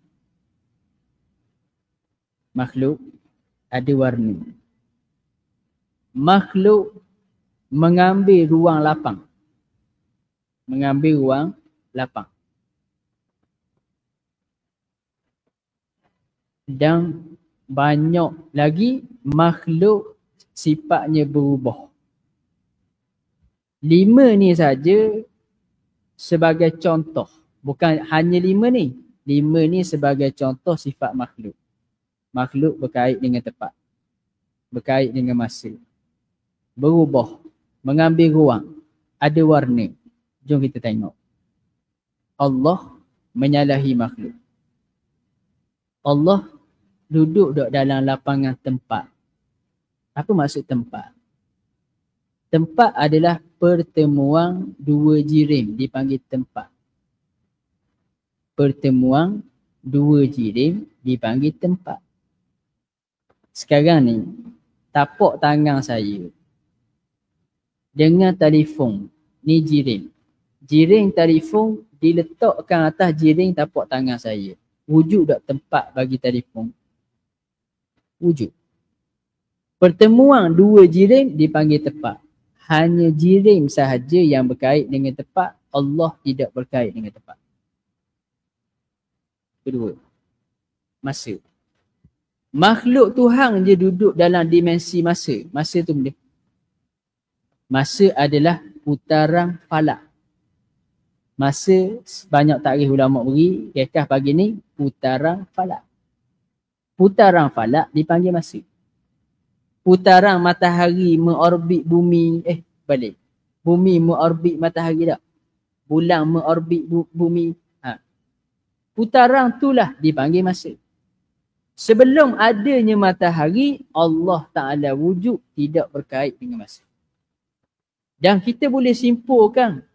B: Makhluk ada warna. Makhluk mengambil ruang lapang. Mengambil ruang lapang. Dan banyak lagi makhluk sifatnya berubah. 5 ni saja sebagai contoh. Bukan hanya 5 ni. 5 ni sebagai contoh sifat makhluk. Makhluk berkait dengan tempat. Berkait dengan masa. Berubah. Mengambil ruang. Ada warna. Jom kita tengok. Allah menyalahi makhluk. Allah duduk dalam lapangan tempat. Apa maksud tempat? Tempat adalah pertemuan dua jirim, dipanggil tempat. Pertemuan dua jirim dipanggil tempat. Sekarang ni, tapak tangan saya dengan telefon, ni jirim. Jirim telefon diletakkan atas jirim tapak tangan saya. Wujud tak tempat bagi telefon? Wujud. Pertemuan dua jirim dipanggil tempat. Hanya jirim sahaja yang berkait dengan tempat. Allah tidak berkait dengan tempat. Kedua, masa. Makhluk Tuhan je duduk dalam dimensi masa. Masa tu benda. Masa adalah putaran falak. Masa banyak tarikh ulama beri, kekah pagi ni putaran falak. Putaran falak dipanggil masa. Putaran matahari mengorbit bumi, balik. Bumi mengorbit matahari tak? Bulan mengorbit bumi. Putaran itulah dipanggil masa. Sebelum adanya matahari, Allah Ta'ala wujud tidak berkait dengan masa. Dan kita boleh simpulkan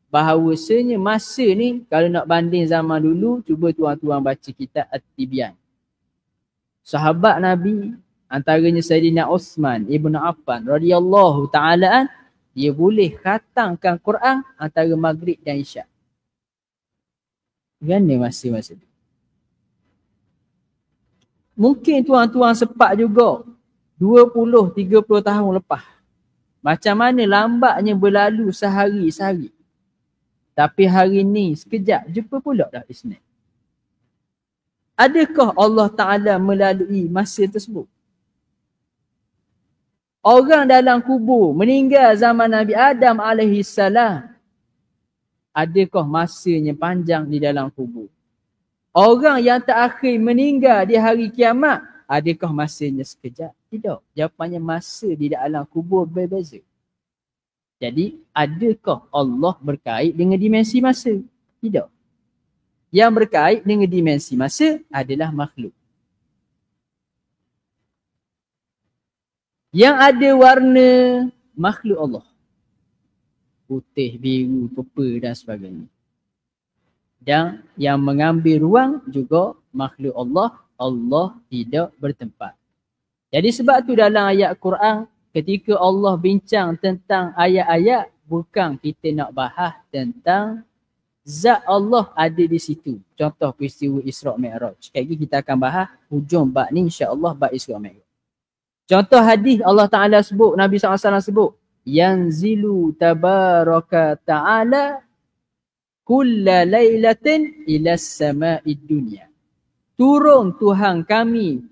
B: bahawasanya masa ni, kalau nak banding zaman dulu, cuba tuan-tuan baca kitab At-Tibyan. Sahabat Nabi, antaranya Sayyidina Uthman Ibn Affan radhiyallahu ta'ala, dia boleh khatamkan Quran antara Maghrib dan Isyak. Gana masa-masa tu. Mungkin tuan-tuan sempat juga 20-30 tahun lepas. Macam mana lambatnya berlalu sehari-sehari. Tapi hari ni sekejap jumpa pula dah Isnin. Adakah Allah Ta'ala melalui masa tersebut? Orang dalam kubur meninggal zaman Nabi Adam AS. Adakah masanya panjang di dalam kubur? Orang yang terakhir meninggal di hari kiamat, adakah masanya sekejap? Tidak. Jawapannya masa di dalam kubur berbeza. Jadi, adakah Allah berkait dengan dimensi masa? Tidak. Yang berkait dengan dimensi masa adalah makhluk. Yang ada warna makhluk Allah. Putih, biru, purple dan sebagainya. Dan yang mengambil ruang juga makhluk Allah. Allah tidak bertempat. Jadi sebab tu dalam ayat Quran, ketika Allah bincang tentang ayat-ayat, bukan kita nak bahas tentang zat Allah ada di situ. Contoh peristiwa Isra' Mi'raj. Sekali lagi kita akan bahas hujung bab ni insya-Allah bab Isra' Mi'raj. Contoh hadis Allah Ta'ala sebut, Nabi SAW sebut, yanzilu tabaraka ta'ala kulla laylatin ila sama'id dunya. Turun Tuhan kami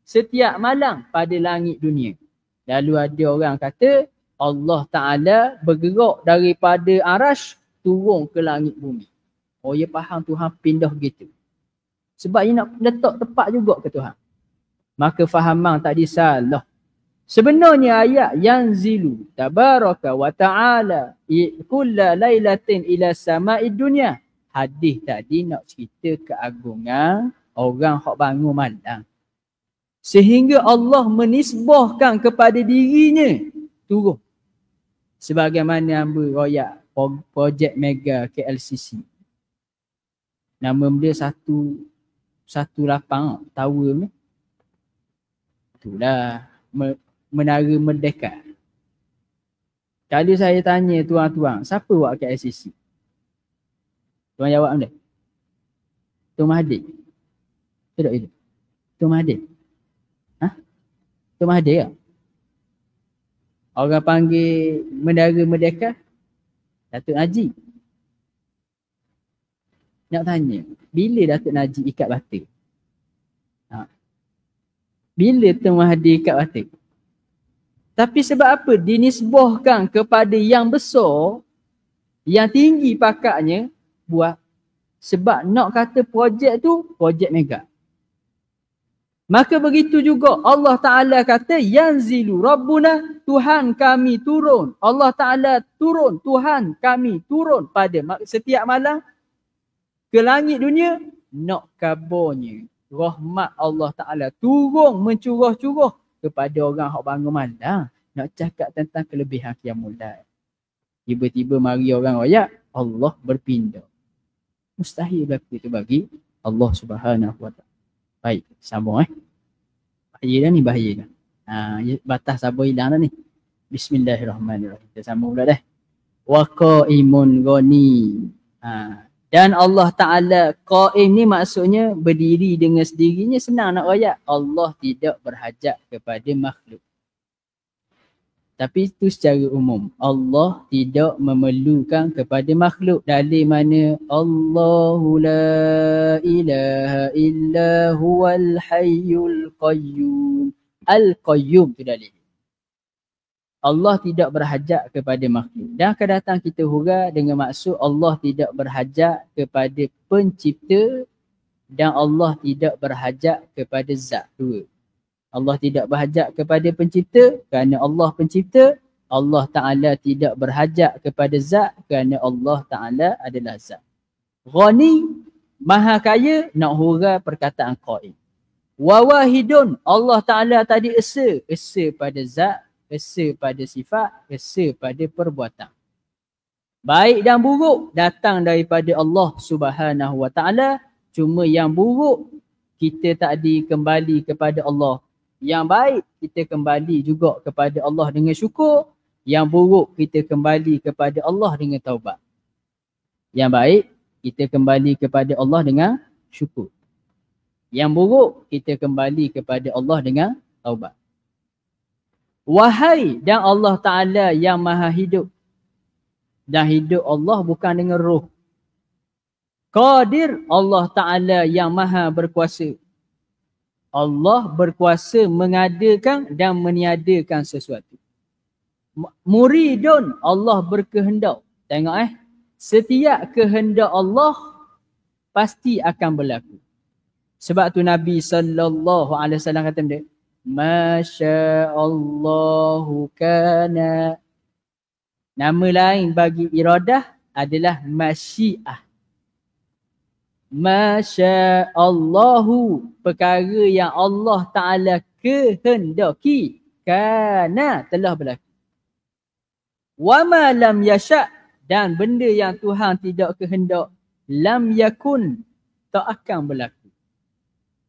B: setiap malam pada langit dunia. Lalu ada orang kata Allah Ta'ala bergerak daripada arash turun ke langit bumi. Oh, dia faham Tuhan pindah gitu. Sebab dia nak letak tepat juga ke Tuhan. Maka fahaman tadi salah. Sebenarnya ayat yanzilu tabaraka wa ta'ala kulla laylatin ila sama'id dunya. Hadis tadi nak cerita keagungan orang hak bangun malam. Sehingga Allah menisbahkan kepada dirinya turun. Sebagaimana hamba royak projek mega KLCC. Nama dia 118 tower ni. Itulah Menara Merdeka. Kalau saya tanya tuan-tuan, siapa buat KLCC? Tuan jawab benda. Tuan Mahathir. Tidak itu. Tuan Mahathir. Tuan Mahathir ke? Orang panggil Menara Merdeka, Datuk Najib. Nak tanya, bila Datuk Najib ikat batu? Bila Tuan Mahathir ikat batu? Tapi sebab apa dinisbahkan kepada yang besar, yang tinggi pakatnya buat? Sebab nak kata projek tu, projek mega. Maka begitu juga Allah Ta'ala kata, yanzilu Rabbuna, Tuhan kami turun. Allah Ta'ala turun, Tuhan kami turun pada setiap malam ke langit dunia. Nak kabarnya rahmat Allah Ta'ala turun mencurah-curah kepada orang yang bangun malam. Nak cakap tentang kelebihan qiyamul lail. Tiba-tiba mari orang royak, Allah berpindah. Mustahil berlaku itu bagi Allah Subhanahu Wa Ta'ala. Baik, sambung Bahaya dah ni, bahaya dah. Batas sabar hilang dah ni. Bismillahirrahmanirrahim. Kita sambung pula dah. Wa qa'imun ghani. Dan Allah Ta'ala qaim ni maksudnya berdiri dengan sendirinya, senang nak royak. Allah tidak berhajat kepada makhluk. Tapi itu secara umum. Allah tidak memerlukan kepada makhluk. Dalil mana? Allahu la ilaha illa huwal hayyul qayyum. Al-qayyum tu dalil. Allah tidak berhajat kepada makhluk. Dan akan datang kita huraikan dengan maksud Allah tidak berhajat kepada pencipta dan Allah tidak berhajat kepada zat dua. Allah tidak berhajat kepada pencipta kerana Allah pencipta. Allah Ta'ala tidak berhajat kepada zat kerana Allah Ta'ala adalah zat. Ghani, maha kaya, nak huraikan perkataan qaim. Wa wahidun, Allah Ta'ala tadi esa pada zat, esa pada sifat, esa pada perbuatan. Baik dan buruk datang daripada Allah Subhanahu Wa Ta'ala. Cuma yang buruk kita tak dikembali kepada Allah. Yang baik kita kembali juga kepada Allah dengan syukur. Yang buruk kita kembali kepada Allah dengan taubat. Yang baik kita kembali kepada Allah dengan syukur. Yang buruk kita kembali kepada Allah dengan taubat. Wahai dan Allah Ta'ala yang maha hidup. Dan hidup Allah bukan dengan roh. Qadir, Allah Ta'ala yang maha berkuasa. Allah berkuasa mengadakan dan meniadakan sesuatu. Muridun, Allah berkehendak. Tengok setiap kehendak Allah pasti akan berlaku. Sebab tu Nabi SAW kata benda, Masya'allahu kana. Nama lain bagi iradah adalah masyiah. Masya'allahu, perkara yang Allah Ta'ala kehendaki, kana telah berlaku. Wa ma lam yasha', dan benda yang Tuhan tidak kehendak, lam yakun, tak akan berlaku.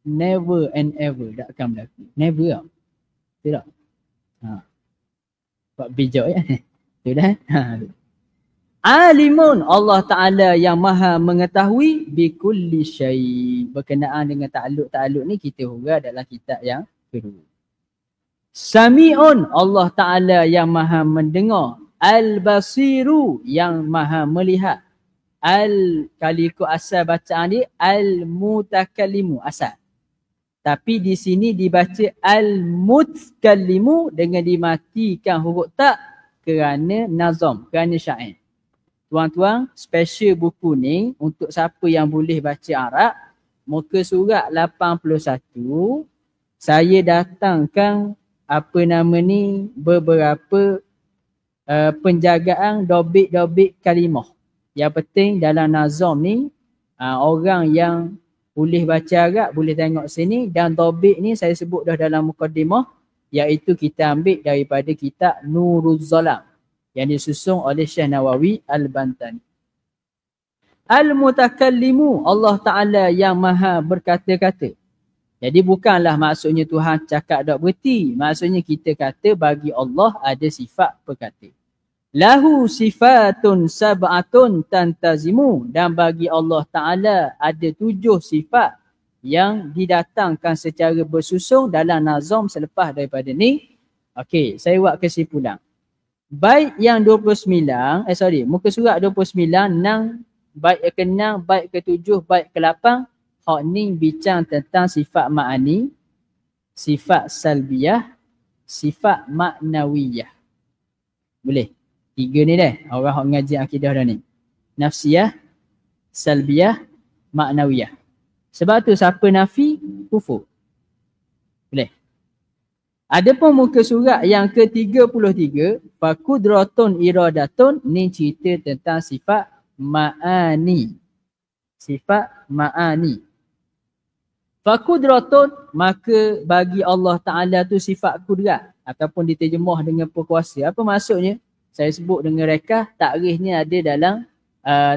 B: Never and ever tak akan berlaku. Never. Tidak. Buat bijak Itu dah. Alimun, Allah Ta'ala yang maha mengetahui bikulli syai. Berkenaan dengan ta'aluk ni kita huraikan dalam kitab yang kedua. Sami'un, Allah Ta'ala yang maha mendengar. Al-basiru, yang maha melihat. Kaliku asal bacaan dia al-mutakallimu asal. Tapi di sini dibaca al-mutakallimu dengan dimatikan huruf tak kerana nazam, kerana syair. Tuan-tuan, special buku ni untuk siapa yang boleh baca Arab, muka surat 81, saya datangkan beberapa penjagaan dobit-dobit kalimah. Yang penting dalam nazam ni, orang yang boleh baca Arab boleh tengok sini, dan dobit ni saya sebut dah dalam mukaddimah, iaitu kita ambil daripada kitab Nuruz Zalam. yang disusung oleh Syekh Nawawi Al-Bantani. Al-Mutakallimu, Allah Ta'ala yang maha berkata-kata. Jadi bukanlah maksudnya Tuhan cakap dok berhenti. Maksudnya kita kata bagi Allah ada sifat berkata. Lahu sifatun sab'atun tantazimu, dan bagi Allah Ta'ala ada 7 sifat yang didatangkan secara bersusung dalam nazam selepas daripada ni. Okey, saya buat kesimpulan. Bait yang 29, muka surat 29, nang bait ke-6, bait ke-7, bait ke-8, hak ni bincang tentang sifat ma'ani, sifat salbiyah, sifat maknawiyah. Boleh? 3 ni dah. Orang hak ngaji akidah dah ni. Nafsiyah, salbiyah, maknawiyah. Sebab tu siapa nafi, kufur. Boleh? Adapun muka surat yang ke-33, fakudratun iradatun, ni cerita tentang sifat ma'ani. Sifat ma'ani. Fakudratun, maka bagi Allah Ta'ala tu sifat kudrat ataupun diterjemah dengan perkuasa. Apa maksudnya? Saya sebut dengan rekah, takrifnya ada dalam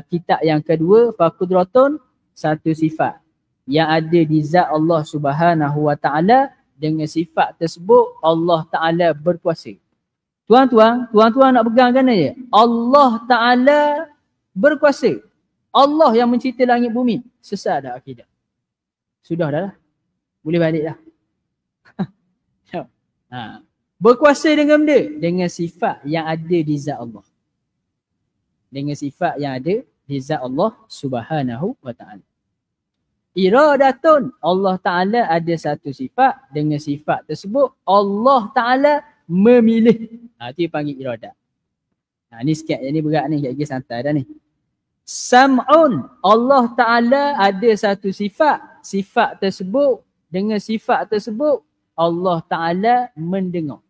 B: kitab yang kedua, fakudratun, satu sifat yang ada di zat Allah Subhanahu Wa Ta'ala, dengan sifat tersebut Allah Ta'ala berkuasa. Tuan-tuan nak pegang kan aja. Allah Ta'ala berkuasa. Allah yang mencipta langit bumi. Sesat dah akidah. Sudah dah lah. Boleh balik dah. Berkuasa dengan benda? Dengan sifat yang ada di zat Allah. Dengan sifat yang ada di zat Allah Subhanahu Wa Ta'ala. Iradatun, Allah Ta'ala ada satu sifat, dengan sifat tersebut Allah Ta'ala memilih. Itu panggil iradat. Ni sikit, ni berat ni, kira-kira santai dah ni. Sam'un, Allah Ta'ala ada satu sifat, sifat tersebut, dengan sifat tersebut Allah Ta'ala mendengar.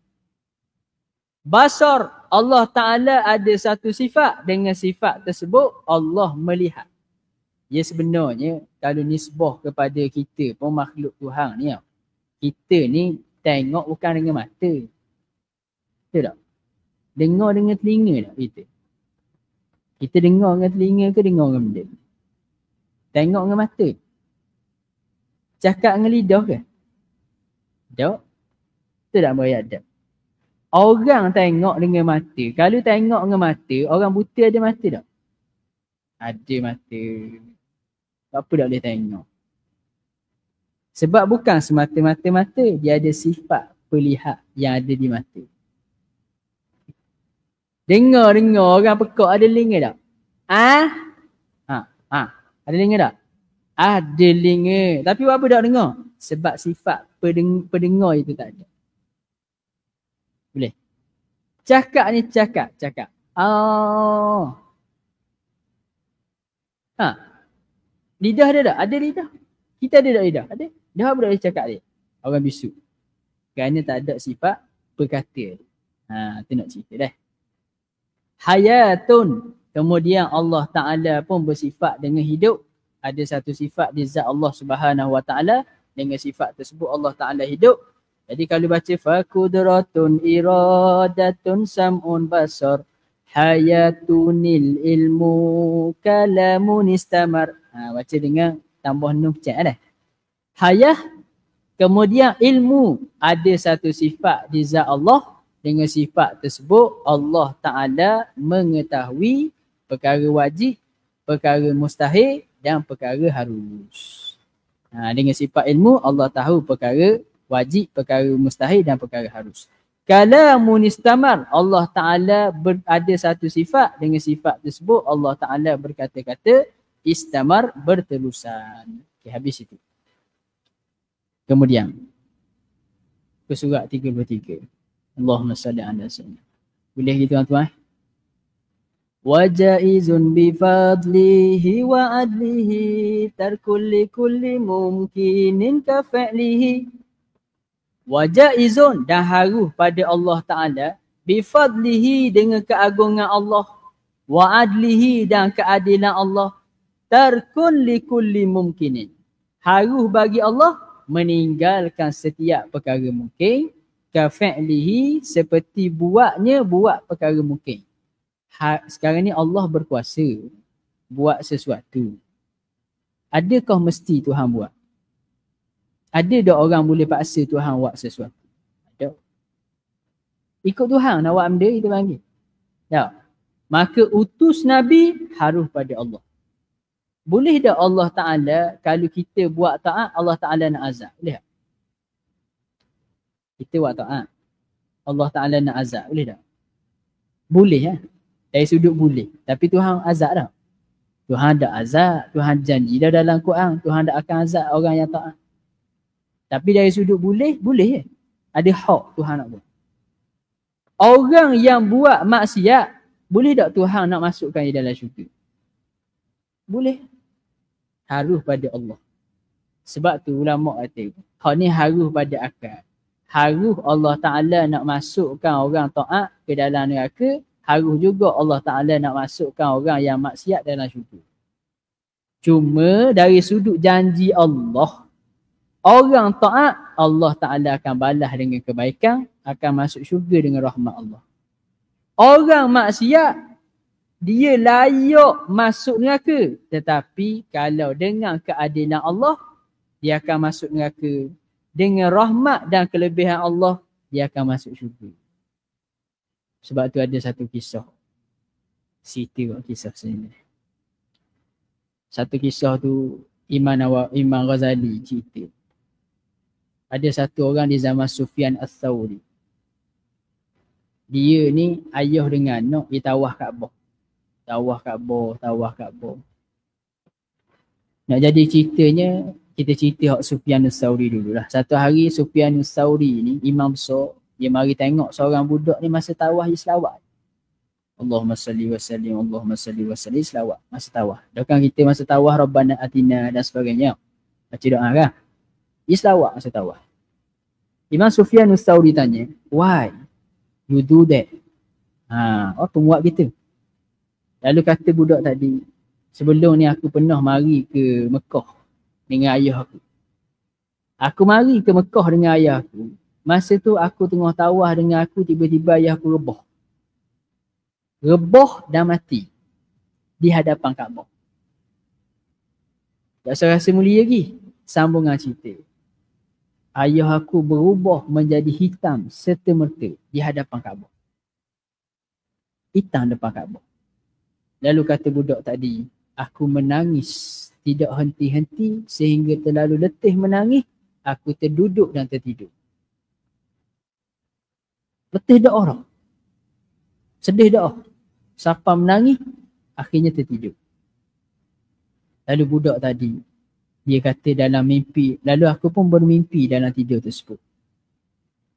B: Basar, Allah Ta'ala ada satu sifat, dengan sifat tersebut Allah melihat. Ya sebenarnya kalau nisbah kepada kita pun makhluk Tuhan ni, kita ni tengok bukan dengan mata. Betul tak? Dengar dengan telinga tak kita? Kita dengar dengan telinga ke dengar dengan benda? Tengok dengan mata. Cakap dengan lidah ke? Tak. Betul tak beradab? Orang tengok dengan mata. Kalau tengok dengan mata, orang buta ada mata tak? Ada mata. Apa tak boleh tengok? Sebab bukan semata-mata mata, dia ada sifat pelihat yang ada di mata. Dengar orang pekak ada linga tak? Ada linga tak? Ada linga. Tapi apa tak dengar? Sebab sifat pendengar itu tak ada. Boleh? Cakap ni cakap. Lidah ada tak? Ada lidah. Kita ada tak lidah? Ada. Dah apa tak boleh cakap dia? Orang bisu. Kerana tak ada sifat perkata. Tu nak cerita dah. Hayatun. Kemudian Allah Ta'ala pun bersifat dengan hidup. Ada satu sifat di zat Allah Subhanahu Wa Ta'ala. Dengan sifat tersebut Allah Ta'ala hidup. Jadi kalau baca fakudratun iradatun sam'un basar hayatunil ilmu kalamun istamar. Baca dengan tambah nun cek dah. Hayah, kemudian ilmu, ada satu sifat di zat Allah, dengan sifat tersebut Allah Ta'ala mengetahui perkara wajib, perkara mustahil dan perkara harus. Dengan sifat ilmu Allah tahu perkara wajib, perkara mustahil dan perkara harus. Kalamun istamar, Allah Ta'ala ada satu sifat, dengan sifat tersebut Allah Ta'ala berkata-kata, istamar, berterusan. Okay, habis itu. Kemudian ke surat 33. Allahumma salli ala sayyidina. Boleh gitu tuan-tuan? Wa jaizun bi fadlihi wa adlihi tarkul li kulli mumkinin ka fa'lihi. Wa jaizun, dan harus pada Allah Ta'ala, bi fadlihi, dengan keagungan Allah, wa adlihi, dan keadilan Allah, tarkun li kulli mumkinin, harus bagi Allah meninggalkan setiap perkara mungkin, ka fi'lihi, seperti buat perkara mungkin. Sekarang ni Allah berkuasa buat sesuatu. Adakah mesti Tuhan buat? Ada tak orang boleh paksa Tuhan buat sesuatu? Ada. Ikut Tuhan nak buat benda, kita panggil. Tak. Maka utus Nabi harus pada Allah. Boleh tak Allah Ta'ala kalau kita buat taat, Allah Ta'ala nak azab? Boleh tak? Kita buat taat, Allah Ta'ala nak azab. Boleh tak? Boleh ya. Dari sudut boleh. Tapi Tuhan azab tak? Tuhan ada azab. Tuhan janji dah dalam Quran. Tuhan tak akan azab orang yang taat. Tapi dari sudut boleh, boleh ya. Ada hak Tuhan nak buat. Orang yang buat maksiat, boleh tak Tuhan nak masukkan dia dalam syurga? Boleh. Harus pada Allah. Sebab tu ulama kata, hak ni harus pada akal. Harus Allah Ta'ala nak masukkan orang taat ke dalam neraka. Harus juga Allah Ta'ala nak masukkan orang yang maksiat dalam syurga. Cuma dari sudut janji Allah, orang taat, Allah Ta'ala akan balas dengan kebaikan, akan masuk syurga dengan rahmat Allah. Orang maksiat, dia layak masuk neraka. Tetapi kalau dengan keadilan Allah, dia akan masuk neraka. Dengan rahmat dan kelebihan Allah, dia akan masuk syurga. Sebab tu ada satu kisah. Cerita kisah sini. Satu kisah tu Imam Ghazali cerita. Ada satu orang di zaman Sufyan Ats-Tsauri. Dia ni ayah dengan anak dia tawaf Kaabah. Tawaf Kaabah. Nak jadi ceritanya, kita cerita hak Sufyan Ats-Tsauri dululah. Satu hari Sufyan Ats-Tsauri ni imam besar, dia mari tengok seorang budak ni masa tawaf dia selawat. Allahumma salli wa sallim, Allahumma salli wa sallim, selawat masa tawaf. Dokan kita masa tawaf Rabbana atina dan sebagainya. Baca doa kan? Dia selawat masa tawaf. Imam Sufyan Ats-Tsauri tanya, why you do that? Apa buat gitu? Lalu kata budak tadi, sebelum ni aku pernah mari ke Mekah dengan ayah aku. Aku mari ke Mekah dengan ayah aku. Masa tu aku tengah tawaf dengan aku, tiba-tiba ayah aku rebah. Rebah dan mati di hadapan Kaabah. Tak rasa mulia lagi. Sambungan cerita. Ayah aku berubah menjadi hitam serta-merta di hadapan Kaabah. Hitam depan Kaabah. Lalu kata budak tadi, aku menangis tidak henti-henti sehingga terlalu letih menangis, aku terduduk dan tertidur. Letih dah orang. Sedih dah. Siapa menangis, akhirnya tertidur. Lalu budak tadi, dia kata dalam mimpi, lalu aku pun bermimpi dalam tidur tersebut.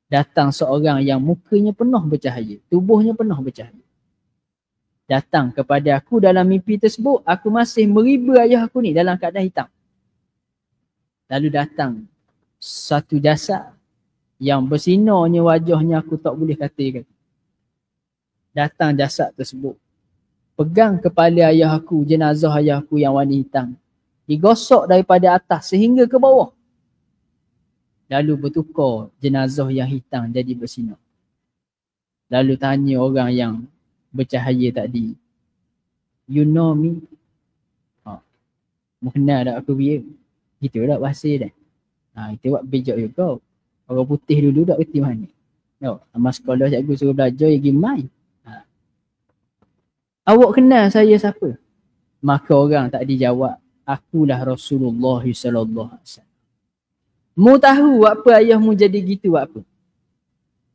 B: Datang seorang yang mukanya penuh bercahaya, tubuhnya penuh bercahaya. Datang kepada aku dalam mimpi tersebut, aku masih meriba ayah aku ni dalam keadaan hitam. Lalu datang satu jasad yang bersinarnya wajahnya aku tak boleh katakan. Datang jasad tersebut, pegang kepala ayah aku, jenazah ayah aku yang warna hitam. Digosok daripada atas sehingga ke bawah. Lalu bertukar jenazah yang hitam jadi bersinar. Lalu tanya orang yang bercahaya tadi, you know me? Mu kenal tak aku dia? Gitu tak bahasa dia? Kita buat bejak juga. Orang putih dulu tak kerti mana. No, sama sekolah cikgu suruh belajar, dia pergi main. Awak kenal saya siapa? Maka orang tak dijawab, akulah Rasulullah sallallahu alaihi wasallam. Mu tahu apa ayahmu jadi gitu apa?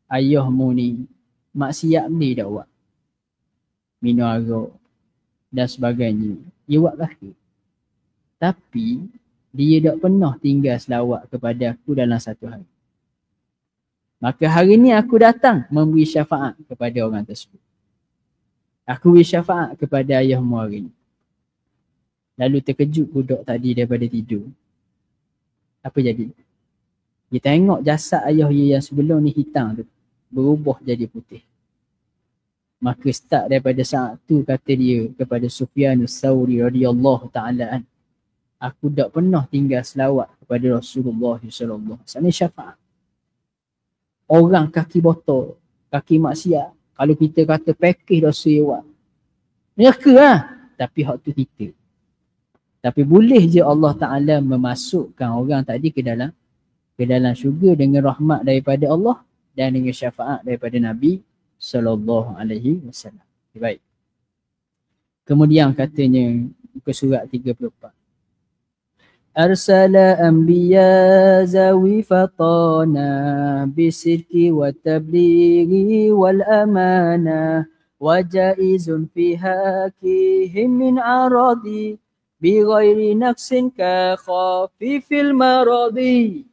B: Ayahmu ni maksiat ni dah buat. Minum arak dan sebagainya. Dia buat kaki. Tapi dia tak pernah tinggal selawat kepada aku dalam satu hari. Maka hari ni aku datang memberi syafaat kepada orang tersebut. Aku beri syafaat kepada ayahmu hari ni. Lalu terkejut budak tadi daripada tidur. Apa jadi? Dia tengok jasad ayah dia yang sebelum ni hitam tu berubah jadi putih. Maka start daripada saat tu kata dia kepada Sufyan Ats-Tsauri radhiyallahu ta'ala an, aku tak pernah tinggal selawat kepada Rasulullah sallallahu alaihi wasallam. Syafaat. Orang kaki botol, kaki maksiat, kalau kita kata package dosa dia buat, Neraka lah. Tapi hak tu kita. Tapi boleh je Allah Ta'ala memasukkan orang tadi ke dalam syurga dengan rahmat daripada Allah dan dengan syafaat daripada Nabi sallallahu alaihi wasallam. Baik. Kemudian katanya muka surat 34. Arsala anbiya zawi fatana bisirki wa tablighi wal amana wa jaizun fi hakihim min aradi bi ghairi naqsin ka khafifil maradi.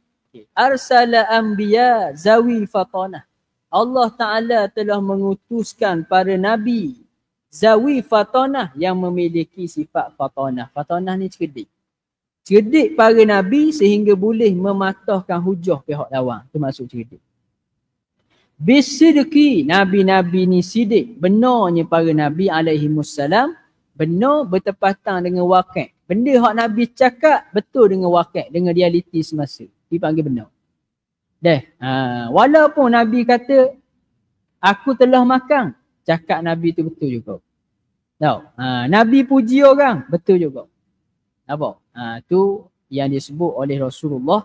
B: Arsala anbiya zawi fatana. Allah Ta'ala telah mengutuskan para nabi zawi fatanah yang memiliki sifat fatanah. Fatanah ni cerdik. Cerdik para nabi sehingga boleh mematahkan hujah pihak lawan. Itu maksud cerdik. Bisidqi, nabi-nabi ni sidik. Benarnya para nabi alaihimussalam benar bertepatan dengan wakil. Benda hak nabi cakap betul dengan wakil, dengan realiti semasa. Dipanggil benar. Walaupun nabi kata aku telah makan, cakap nabi tu betul juga. Tahu? Nabi puji orang, betul juga. Apa? Tu yang disebut oleh Rasulullah.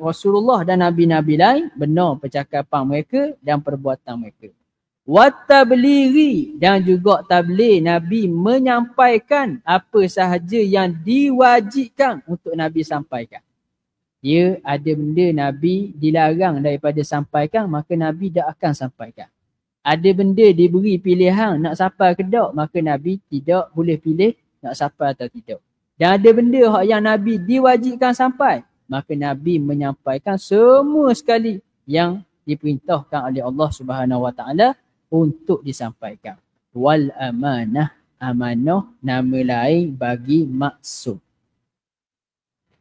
B: Rasulullah dan nabi-nabi lain benar percakapan mereka dan perbuatan mereka. Watablighi, dan juga tabligh, nabi menyampaikan apa sahaja yang diwajibkan untuk nabi sampaikan. Dia ada benda nabi dilarang daripada sampaikan, maka nabi tak akan sampaikan. Ada benda diberi pilihan nak sampai ke tak, maka nabi tidak boleh pilih nak sampai atau tidak. Dan ada benda yang nabi diwajibkan sampai, maka nabi menyampaikan semua sekali yang diperintahkan oleh Allah Subhanahu Wa Taala untuk disampaikan. Wal amanah, amanah nama lain bagi maksum.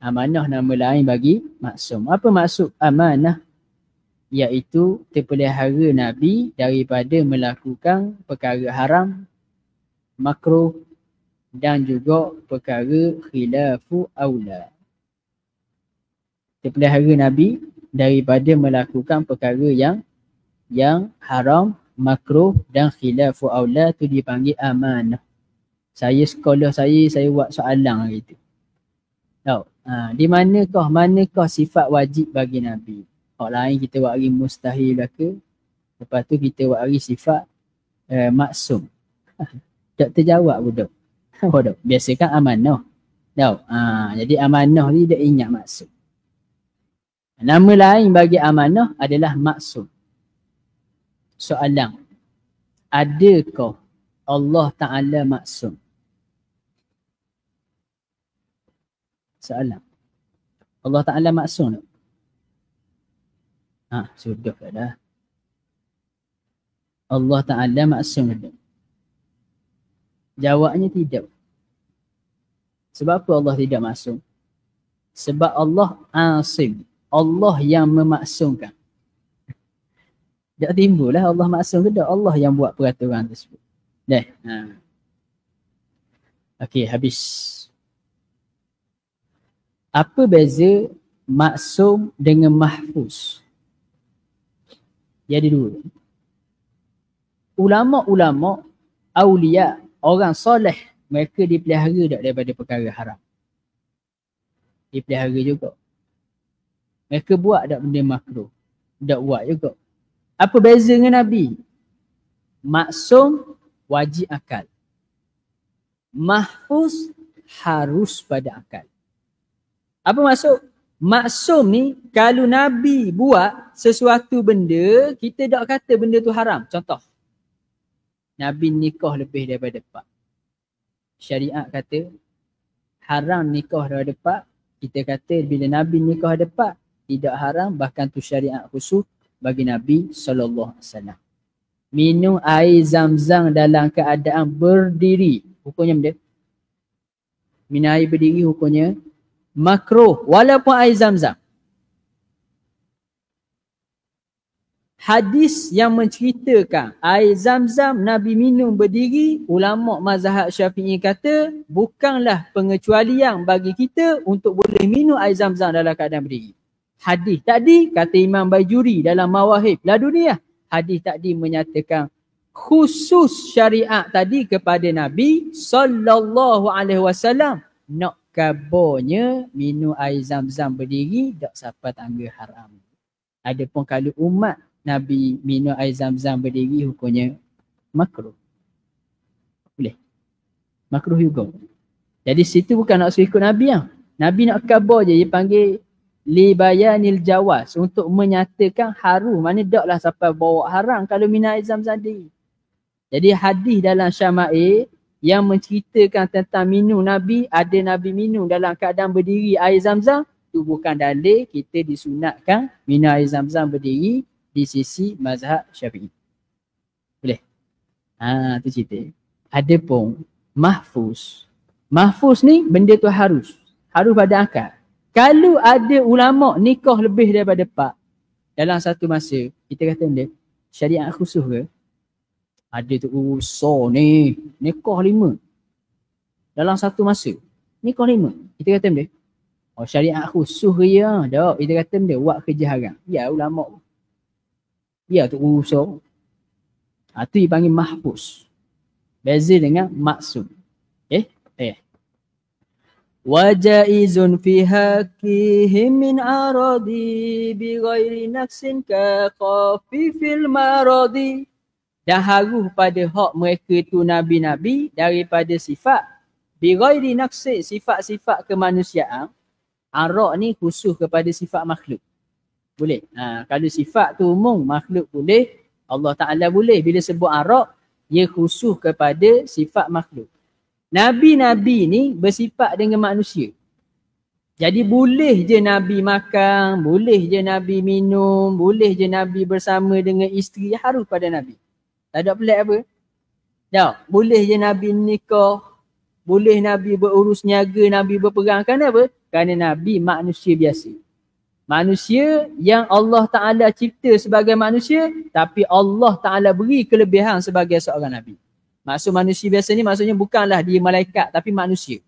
B: Amanah nama lain bagi maksum. Apa maksud amanah? Iaitu terpelihara Nabi daripada melakukan perkara haram, makruh dan juga perkara khilafu aula. Terpelihara Nabi daripada melakukan perkara yang haram, makruh dan khilafu aula, tu dipanggil amanah. Saya sekolah saya buat soalan gitu. Tahu? Di manakah sifat wajib bagi Nabi? Hak lain kita wari mustahil belaka. Lepas tu kita wari sifat maksum. Tak terjawab budak. Budak. Biasa kan amanah. Tahu? Jadi amanah ni dia ingat maksum. Nama lain bagi amanah adalah maksum. Soalan. Adakah Allah Ta'ala maksum? Soalan. Allah Ta'ala maksum tak? Sudah dah. Allah Ta'ala maksum tak? Jawabnya tidak. Sebab apa Allah tidak maksum? Sebab Allah asim. Allah yang memaksumkan. Tak timbul lah Allah maksum ke tak? Allah yang buat peraturan tersebut. Dah. Okey, habis. Apa beza maksum dengan mahfuz? Dia ada dua. Ulama-ulama, awliya, orang soleh, mereka dipelihara tak daripada perkara haram? Dipelihara juga. Mereka buat tak benda makruh? Tak buat juga. Apa beza dengan Nabi? Maksum wajib akal. Mahfuz harus pada akal. Apa maksud? Maksum ni kalau Nabi buat sesuatu benda, kita tak kata benda tu haram. Contoh. Nabi nikah lebih daripada 4. Syariat kata haram nikah daripada 4. Kita kata bila Nabi nikah ada 4, tidak haram, bahkan tu syariat khusus bagi Nabi SAW. Minum air zam-zam dalam keadaan berdiri, hukumnya benda. Minum air berdiri hukumnya makruh walaupun air zam-zam. Hadis yang menceritakan air zam-zam Nabi minum berdiri, ulama mazhab Syafi'i kata bukanlah pengecualian bagi kita untuk boleh minum air zam-zam dalam keadaan berdiri. Hadis tadi kata Imam Bajuri dalam Mawahib Laduniyah, hadis tadi menyatakan khusus syariat tadi kepada Nabi sallallahu alaihi wasallam. Nak kabarnya minum air zam-zam berdiri tak sampai tangga haram. Adapun kalau umat Nabi minum air zam-zam berdiri hukumnya makruh. Boleh. Makruh juga. Jadi situ bukan nak suruh ikut Nabi lah. Nabi nak kabar je, dia panggil li bayanil jawaz, untuk menyatakan harum. Mana taklah sampai bawa haram kalau minum air zam-zam tadi. Jadi hadis dalam Syama'il yang menceritakan tentang minum Nabi, ada Nabi minum dalam keadaan berdiri air zam-zam, tu bukan dalil kita disunatkan minum air zam-zam berdiri di sisi mazhab Syafi'i. Boleh? Tu cerita. Adapun mahfuz. Mahfuz ni benda tu harus pada akal. Kalau ada ulama nikah lebih daripada 4 dalam satu masa, kita kata benda syariat khusus ke? Ada tu ni nikah 5 dalam satu masa. Nikah 5. Kita kata benda syariat khusus ke ya? Tak, kita kata benda buat kerja haram. Ya ulama. Ya tu usul. Tu dipanggil mahfuz. Beza dengan maksud. Wajaizun fi haqqihim min aradi bi ghairi naqsin ka khafifil maradi. Dan haruh pada hak mereka tu nabi-nabi daripada sifat bi ghairi naqsin, sifat-sifat kemanusiaan. Arak ni khusus kepada sifat makhluk. Boleh. Kalau sifat tu umum, makhluk boleh, Allah Ta'ala boleh. Bila sebut arak, ia khusus kepada sifat makhluk. Nabi-nabi ni bersifat dengan manusia. Jadi boleh je Nabi makan, boleh je Nabi minum, boleh je Nabi bersama dengan isteri, harus pada Nabi. Tak ada pelik apa? Tak. Boleh je Nabi nikah, boleh Nabi berurus niaga, Nabi berperang. Kenapa? Kerana Nabi manusia biasa. Manusia yang Allah Ta'ala cipta sebagai manusia, tapi Allah Ta'ala beri kelebihan sebagai seorang Nabi. Maksud manusia biasa ni maksudnya bukanlah dia malaikat, tapi manusia.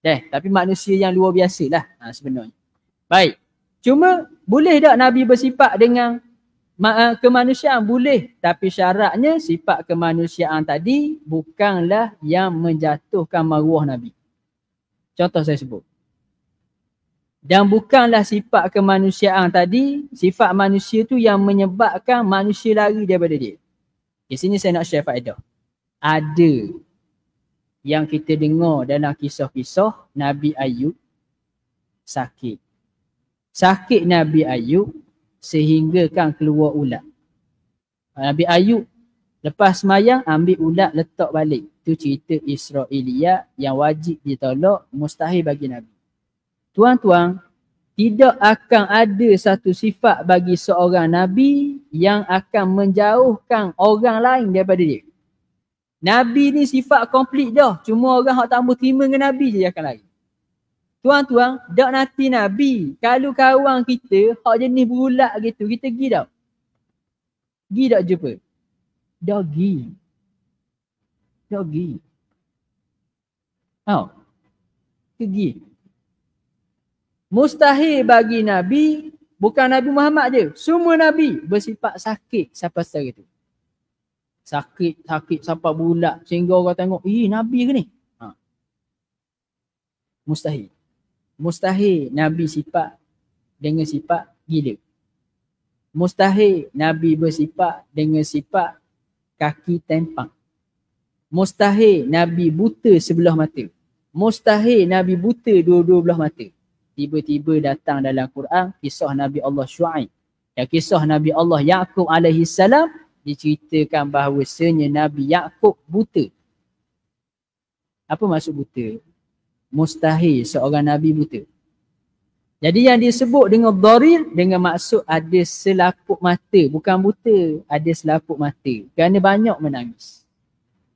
B: Tapi manusia yang luar biasa lah sebenarnya. Baik. Cuma boleh tak Nabi bersifat dengan kemanusiaan? Boleh. Tapi syaratnya sifat kemanusiaan tadi bukanlah yang menjatuhkan maruah Nabi. Contoh saya sebut. Dan bukanlah sifat kemanusiaan tadi, sifat manusia tu yang menyebabkan manusia lari daripada dia. Di sini saya nak share faedah. Ada yang kita dengar dalam kisah-kisah Nabi Ayub sakit. Sakit Nabi Ayub sehingga kan keluar ulat. Nabi Ayub lepas semayang ambil ulat letak balik. Itu cerita Israiliyat yang wajib ditolak, mustahil bagi Nabi. Tuan-tuan, tidak akan ada satu sifat bagi seorang Nabi yang akan menjauhkan orang lain daripada dia. Nabi ni sifat komplit dah. Cuma orang yang tak mau terima dengan Nabi je akan lari. Tuan-tuan, dak nanti Nabi. Kalau kawan kita, hak jenis berulat gitu, kita pergi tak? Pergi tak jumpa? Dak pergi. Dak pergi. Pergi. Mustahil bagi Nabi, bukan Nabi Muhammad je. Semua Nabi bersifat sakit sampai setara tu. Sakit sampai bulat sehingga orang tengok, Nabi ke ni? Mustahil. Mustahil Nabi sifat dengan sifat gila. Mustahil Nabi bersifat dengan sifat kaki tempang. Mustahil Nabi buta sebelah mata. Mustahil Nabi buta dua-dua belah mata. Tiba-tiba datang dalam Quran kisah Nabi Allah Syuaib. Dan kisah Nabi Allah Yaqub alaihi salam diceritakan bahawasanya Nabi Yaqub buta. Apa maksud buta? Mustahil seorang Nabi buta. Jadi yang disebut dengan dharir dengan maksud ada selaput mata. Bukan buta, ada selaput mata. Kerana banyak menangis.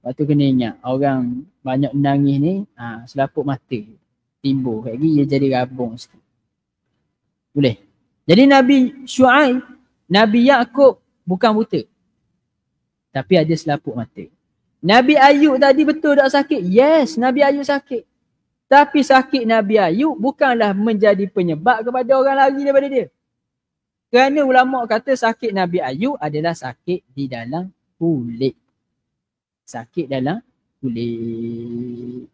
B: Waktu kena ingat orang banyak menangis ni, selaput mata timbul. Kayak gini dia jadi rabung sikit. Boleh. Jadi Nabi Syuaib, Nabi Yaqub bukan buta. Tapi ada selaput mata. Nabi Ayub tadi betul tak sakit? Yes, Nabi Ayub sakit. Tapi sakit Nabi Ayub bukanlah menjadi penyebab kepada orang lari daripada dia. Kerana ulama kata sakit Nabi Ayub adalah sakit di dalam kulit. Sakit dalam kulit.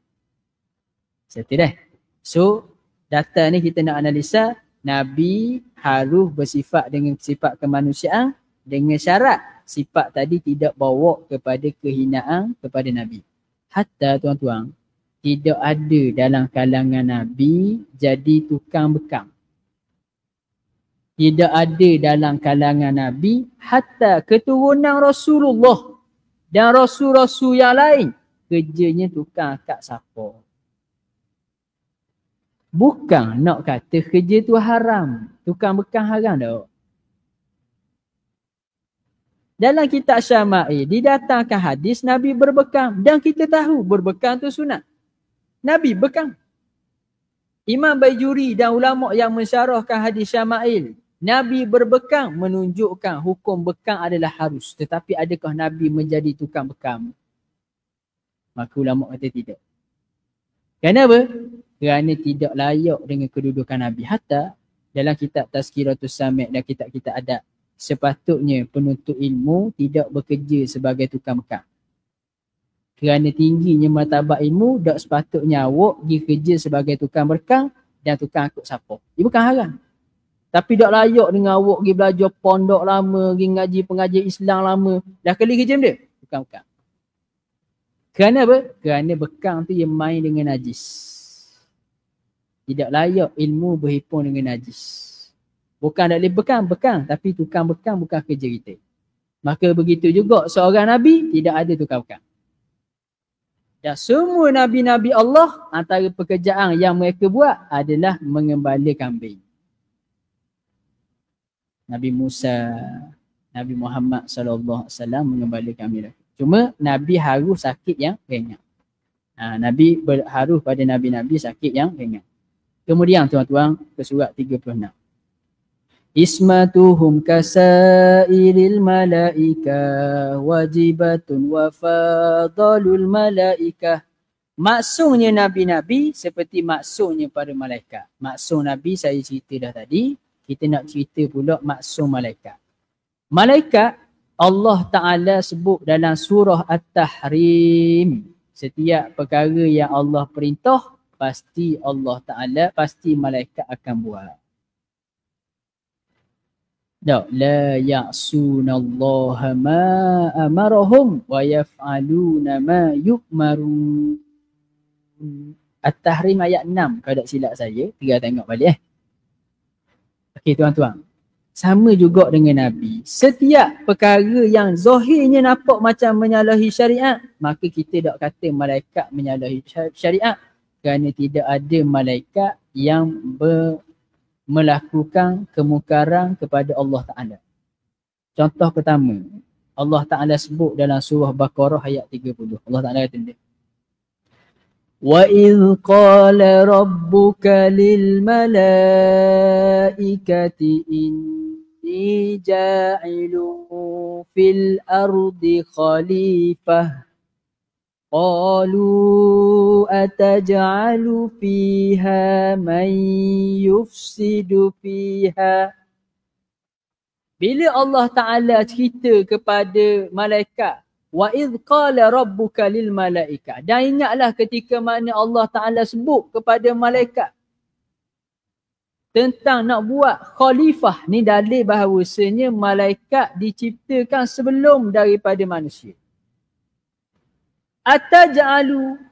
B: Settle dah. So, data ni kita nak analisa, Nabi harus bersifat dengan sifat kemanusiaan dengan syarat sifat tadi tidak bawa kepada kehinaan kepada Nabi. Hatta tuan-tuan, tidak ada dalam kalangan Nabi jadi tukang bekam. Tidak ada dalam kalangan Nabi hatta keturunan Rasulullah dan Rasul-Rasul yang lain kerjanya tukang akad siapa. Bukan nak kata kerja tu haram. Tukang bekam haram tak? Dalam kitab Syama'il didatangkan hadis Nabi berbekam. Dan kita tahu berbekam tu sunat. Nabi bekam. Imam Baijuri dan ulama yang mensyarahkan hadis Syama'il, Nabi berbekam menunjukkan hukum bekam adalah harus. Tetapi adakah Nabi menjadi tukang bekam? Maka ulama kata tidak. Kenapa? Kerana tidak layak dengan kedudukan Nabi. Hatta dalam kitab Tazkiratus Sami' dan kitab-kitab adab, sepatutnya penuntut ilmu tidak bekerja sebagai tukang bekam. Kerana tingginya martabat ilmu, tak sepatutnya awak pergi kerja sebagai tukang bekam dan tukang akut siapa. Ia bukan haram. Tapi tak layak dengan awak pergi belajar pondok lama, pergi ngaji pengajian Islam lama. Dah kali kerja dia? Tukang bekam. Kerana apa? Kerana bekam tu yang main dengan najis. Tidak layak ilmu berhimpun dengan najis. Bukan tak boleh bekam, tapi tukang bekam bukan kerja kita. Maka begitu juga seorang Nabi tidak ada tukang bekam. Dan semua Nabi-Nabi Allah antara pekerjaan yang mereka buat adalah mengembala kambing. Nabi Musa, Nabi Muhammad SAW mengembala kambing. Cuma Nabi harus sakit yang ringan. Nabi harus pada Nabi-Nabi sakit yang ringan. Kemudian tuan-tuan ke surat 36. Ismatuhum kasairil malaika wajibatun wa fadalul malaika. Maksumnya Nabi-Nabi seperti maksumnya para malaikat. Maksum Nabi saya cerita dah tadi. Kita nak cerita pula maksum malaikat. Malaikat Allah Ta'ala sebut dalam surah At-Tahrim. Setiap perkara yang Allah perintah, pasti Allah Ta'ala, pasti malaikat akan buat. La ya'sunallaha ma amarahum wa yaf'aluna ma yu'marun. At-Tahrim ayat 6 kalau tak silap saya. Tiga tengok balik Okey tuan-tuan. Sama juga dengan Nabi. Setiap perkara yang zahirnya nampak macam menyalahi syariat, maka kita tak kata malaikat menyalahi syariat. Kerana tidak ada malaikat yang melakukan kemungkaran kepada Allah Ta'ala. Contoh pertama, Allah Ta'ala sebut dalam surah Baqarah ayat 30. Allah Ta'ala kata dia, وَإِذْ قَالَ رَبُّكَ لِلْمَلَائِكَةِ إِنِّي جَاعِلٌ فِي الْأَرْضِ خَلِيفَةً قَالُوا أَتَجْعَلُ فِيهَا مَنْ يُفْسِدُ فِيهَا. Bila Allah Ta'ala cerita kepada malaikat, وَإِذْ قَالَ رَبُّكَ لِلْمَلَائِكَةِ, dan ingatlah ketika mana Allah Ta'ala sebut kepada malaikat tentang nak buat khalifah. Ni dalil bahawasanya malaikat diciptakan sebelum daripada manusia. Ataj'alu,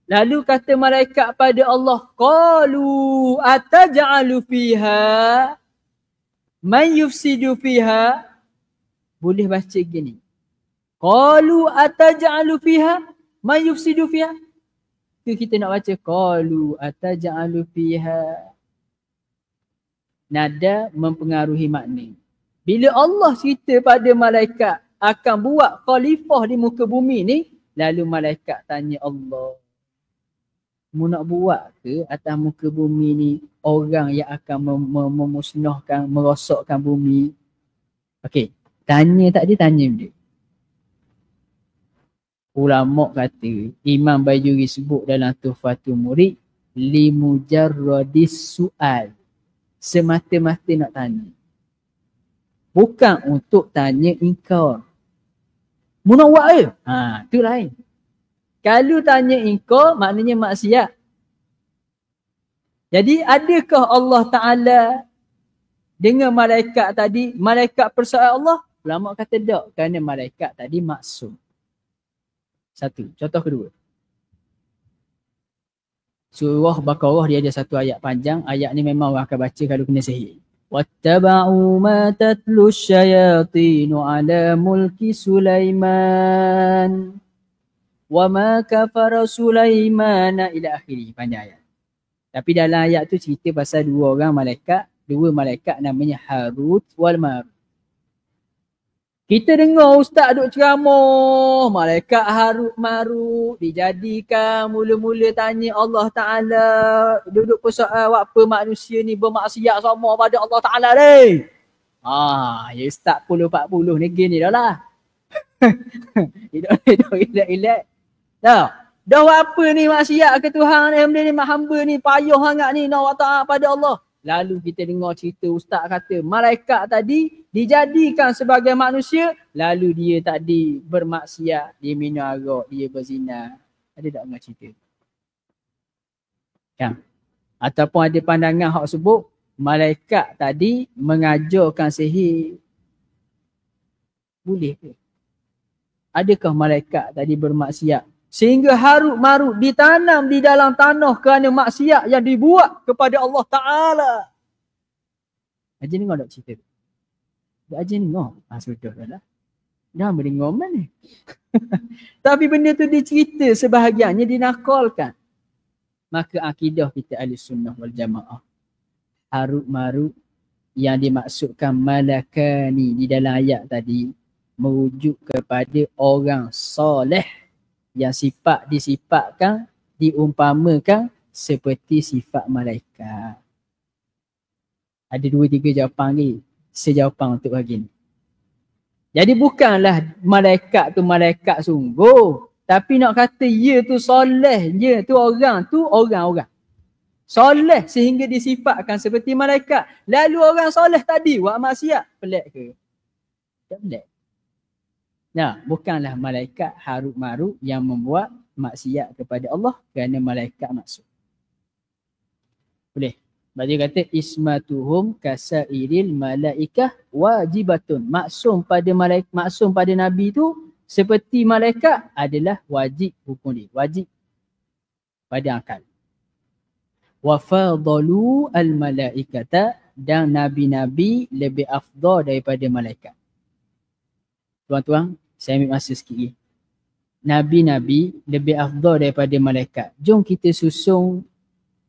B: lalu kata malaikat pada Allah, qalu ataj'alu fiha man yufsidu fiha. Boleh baca gini, qalu ataj'alu fiha man yufsidu fiha. Kita nak baca qalu ataj'alu fiha. Nada mempengaruhi makna. Bila Allah cerita pada malaikat akan buat khalifah di muka bumi ni, lalu malaikat tanya Allah, mu nak buat ke atas muka bumi ni orang yang akan memusnahkan, merosakkan bumi? Okey, tanya tak dia, tanya dia. Ulama kata, Imam Baijuri sebut dalam Tuhfatul Murid, limujarradis su'al, semata-mata nak tanya. Bukan untuk tanya ingkar. Munawwar. Tu lain. Kalau tanya engkau, maknanya maksiat. Jadi adakah Allah Ta'ala dengan malaikat tadi, malaikat persoalan Allah? Ulama kata tak, kerana malaikat tadi maksum. Satu. Contoh kedua. Surah Baqarah dia ada satu ayat panjang. Ayat ni memang orang akan baca kalau kena sihir. Wattaba'u ma tatlu syayatinu ala mulki Sulaiman. Wa ma kafara Sulaimana ila akhiri. Panjang ayat. Tapi dalam ayat tu cerita pasal dua malaikat namanya Harut wal Marut. Kita dengar ustaz duk ceramah, malaikat Harut Marut dijadikan, mula-mula tanya Allah Ta'ala, duduk persoalan apa manusia ni bermaksiat sama pada Allah Ta'ala ni. Ya ustaz 10-40 ni gini dah lah. Relax. Dah apa ni maksiat ke Tuhan ni, benda ni hamba ni payah sangat ni nak taat pada Allah. Lalu kita dengar cerita ustaz kata malaikat tadi dijadikan sebagai manusia, lalu dia tadi bermaksiat, dia minum arak, dia berzina. Ada tak dengar cerita? Kan? Ataupun ada pandangan hak sebut malaikat tadi mengajarkan sihir. Boleh ke? Adakah malaikat tadi bermaksiat sehingga Harut Marut ditanam di dalam tanah kerana maksiat yang dibuat kepada Allah Ta'ala? Haji dengar tak cerita tu? Haji dengar? Sudah dah lah. Dah mendengar mana? Tapi benda tu dicerita sebahagiannya dinakalkan. Maka akidah kita ahli sunnah wal jamaah, Harut Marut yang dimaksudkan malakani di dalam ayat tadi merujuk kepada orang soleh yang sifat disifatkan, diumpamakan seperti sifat malaikat. Ada 2-3 jawapan ni. Sejawapan untuk hari ni. Jadi bukanlah malaikat tu malaikat sungguh. Tapi nak kata ya tu soleh, ya tu orang. Soleh sehingga disifatkan seperti malaikat. Lalu orang soleh tadi buat maksiat. Pelik ke? Tak pelik. Nah, bukanlah malaikat Harut Marut yang membuat maksiat kepada Allah kerana malaikat maksud. Boleh. Sebab dia kata ismatuhum kasairil malaikah wajibatun. Maksum pada Nabi tu seperti malaikat adalah wajib hukum dia. Wajib pada akal. Wa fadalu al malaikata, dan nabi-nabi lebih afdal daripada malaikat. Tuan-tuan, saya ambil masa sikit lagi. Nabi-nabi lebih afdal daripada malaikat. Jom kita susung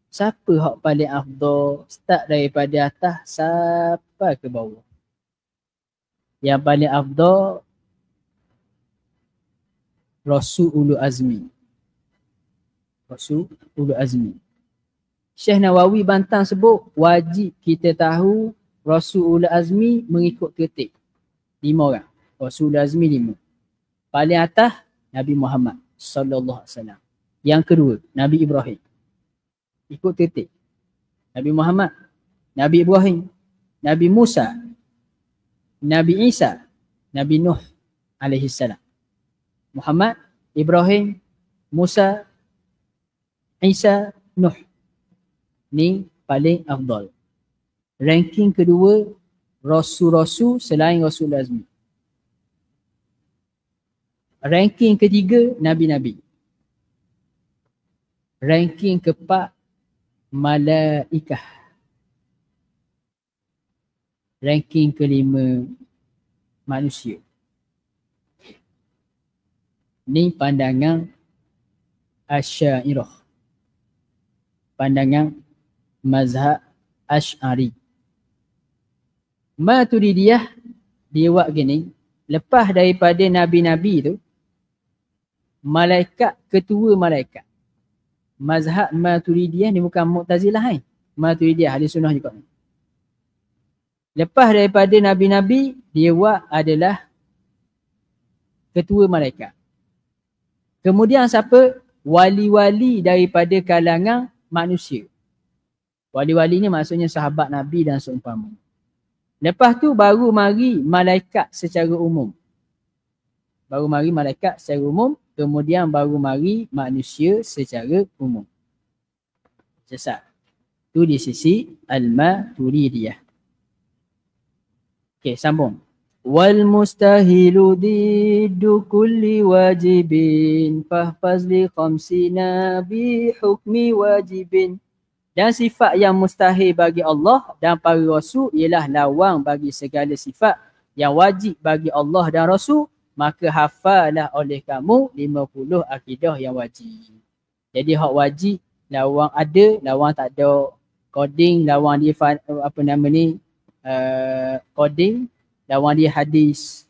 B: siapa hak paling afdal, start daripada atas sampai ke bawah. Yang paling afdal Rasul Ulul Azmi. Syekh Nawawi Bantan sebut wajib kita tahu Rasul Ulul Azmi mengikut tertib 5 orang. Rasul Ulul Azmi 5. Paling atas Nabi Muhammad sallallahu alaihi wasallam. Yang kedua Nabi Ibrahim. Ikut tertib. Nabi Muhammad, Nabi Ibrahim, Nabi Musa, Nabi Isa, Nabi Nuh alaihi salam. Muhammad, Ibrahim, Musa, Isa, Nuh. Ni paling afdal. Ranking kedua Rasul-Rasul selain Rasul Azmi. Ranking ketiga Nabi-Nabi. Ranking keempat Malaikah. Ranking kelima manusia. Ni pandangan Asy'ariyah. Pandangan mazhab Asy'ari. Maturidiyah dia buat gini, lepas daripada nabi-nabi tu, malaikat, ketua malaikat. Mazhab Maturidiyah ni bukan Mu'tazilah Maturidiyah ahli sunnah juga. Lepas daripada nabi-nabi, dia buat adalah ketua malaikat. Kemudian siapa? Wali-wali daripada kalangan manusia. Wali-wali ni maksudnya sahabat Nabi dan seumpama. Lepas tu baru mari malaikat secara umum. Baru mari malaikat secara umum, kemudian baru mari manusia secara umum. Sesat. Itu di sisi Al-Maturidiyah. Okey, sambung. Wal mustahilu diddu kulli wajibin fahfaz li khamsina bi hukmi wajibin. Dan sifat yang mustahil bagi Allah dan para Rasul ialah lawang bagi segala sifat yang wajib bagi Allah dan Rasul, maka hafalah oleh kamu 50 akidah yang wajib. Jadi hak wajib, lawang ada, lawang tak ada. Coding, lawang dia coding, lawang dia hadis.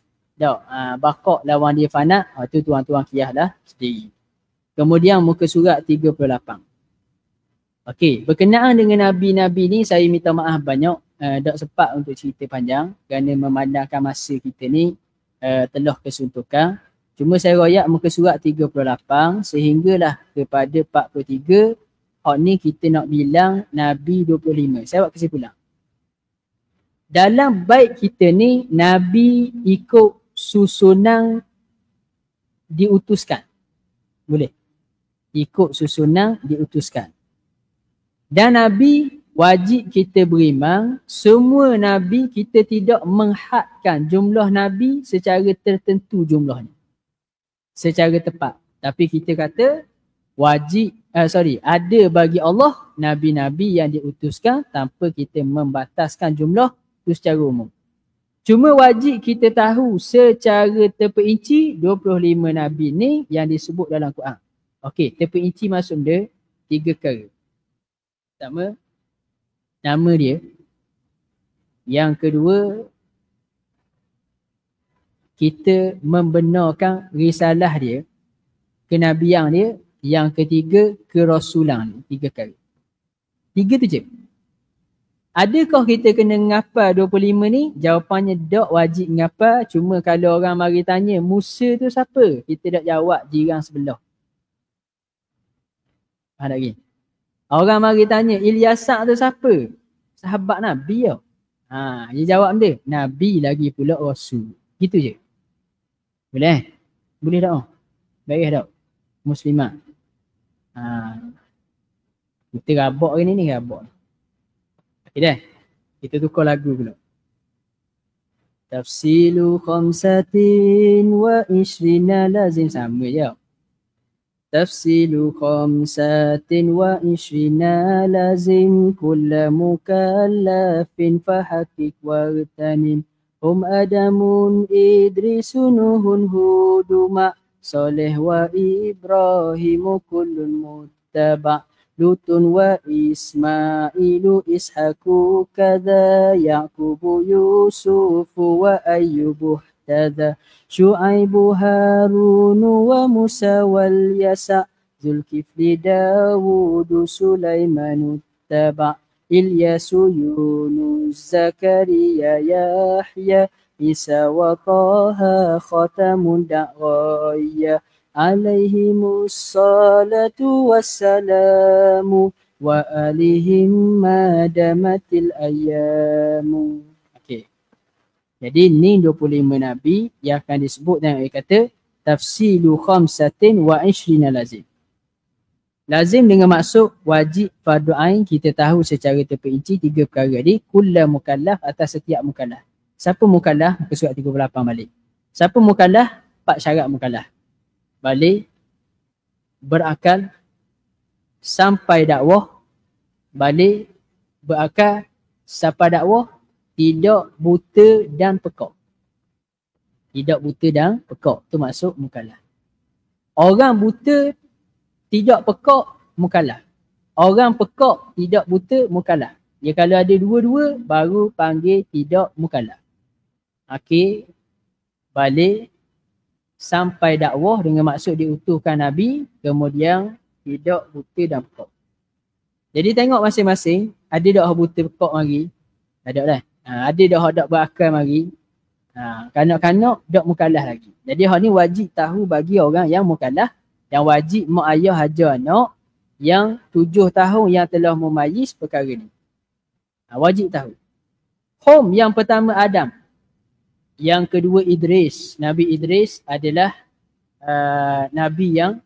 B: Bakok, lawang dia fanat. Itu tuan-tuan kiyah lah sendiri. Kemudian muka surat 38. Okey, berkenaan dengan Nabi-Nabi ni saya minta maaf banyak. Tak sempat untuk cerita panjang kerana memandangkan masa kita ni telah kesuntukan. Cuma saya royak muka surat 38 sehinggalah kepada 43. Hak ni kita nak bilang Nabi 25. Saya buat kesimpulan. Dalam bait kita ni, Nabi ikut susunan diutuskan. Boleh? Ikut susunan diutuskan. Dan Nabi wajib kita beriman, semua Nabi kita tidak menghadkan jumlah Nabi secara tertentu jumlahnya. Secara tepat. Tapi kita kata wajib, ada bagi Allah Nabi-Nabi yang diutuskan tanpa kita membataskan jumlah itu secara umum. Cuma wajib kita tahu secara terperinci 25 Nabi ni yang disebut dalam Quran. Okey, terperinci maksud dia 3 perkara. Pertama, nama dia. Yang kedua, kita membenarkan risalah dia, kenabian dia. Yang ketiga, kerasulan dia. 3 kali. 3 tu je. Adakah kita kena ngapal 25 ni? Jawapannya tak wajib ngapal. Cuma kalau orang mari tanya, Musa tu siapa? Kita tak jawab jiran sebelah. Faham tak lagi? Orang mari tanya, Ilyasak tu siapa? Sahabat Nabi tau. Dia jawab dia, Nabi lagi pula Rasul. Gitu je. Boleh? Boleh tak? Baik tak? Muslimah. Kita rabak hari ni rabak. Okey dah. Kita tukar lagu pula. Tafsilu khamsatin wa ishrina lazim. Sama je. Tafsilu khamsatin wa ishrina lazim kulla mukallafin fahakik wartanin hum adamun idrisun nuhun huduma Saleh wa Ibrahimu kullun muttaba Lutun wa Ismailu Ishaku kada Yaqubu Yusufu wa Ayyubu tada Syu'aibu Harunu wa Musa wal Yasa Zulkifli Dawudu Sulaimanu taba Ilyasu Yunus Zakaria Yahya Isa wa Taha Khatamun Da'raya Alaihimus salatu wassalamu Wa alihim madamatil ayyamu. Jadi ni 25 Nabi yang akan disebut dan dia kata tafsilu khamsatin wa ishrina lazim. Lazim dengan maksud wajib fardu ain kita tahu secara terperinci 3 perkara ni kullu mukallaf atas setiap mukallaf. Siapa mukallaf? Muka surat 38 balik. Siapa mukallaf? 4 syarat mukallaf. Balik, berakal, sampai dakwah, balik, berakal, sampai dakwah, tidak buta dan pekak. Tidak buta dan pekak. Itu maksud mukallaf. Orang buta tidak pekak, mukallaf. Orang pekak tidak buta, mukallaf. Ya kalau ada dua-dua, baru panggil tidak mukallaf. Okey. Balik. Sampai dakwah dengan maksud diutuhkan Nabi. Kemudian tidak buta dan pekak. Jadi tengok masing-masing. Ada tak buta pekak mari? Ada dah. Ada dah hendak berakal mari. Kanak-kanak dak mukallaf lagi. Jadi hal ni wajib tahu bagi orang yang mukallaf, yang wajib mak ayah hajar anak yang 7 tahun yang telah memayis perkara ni. Wajib tahu. Hum yang pertama Adam. Yang kedua Idris. Nabi Idris adalah Nabi yang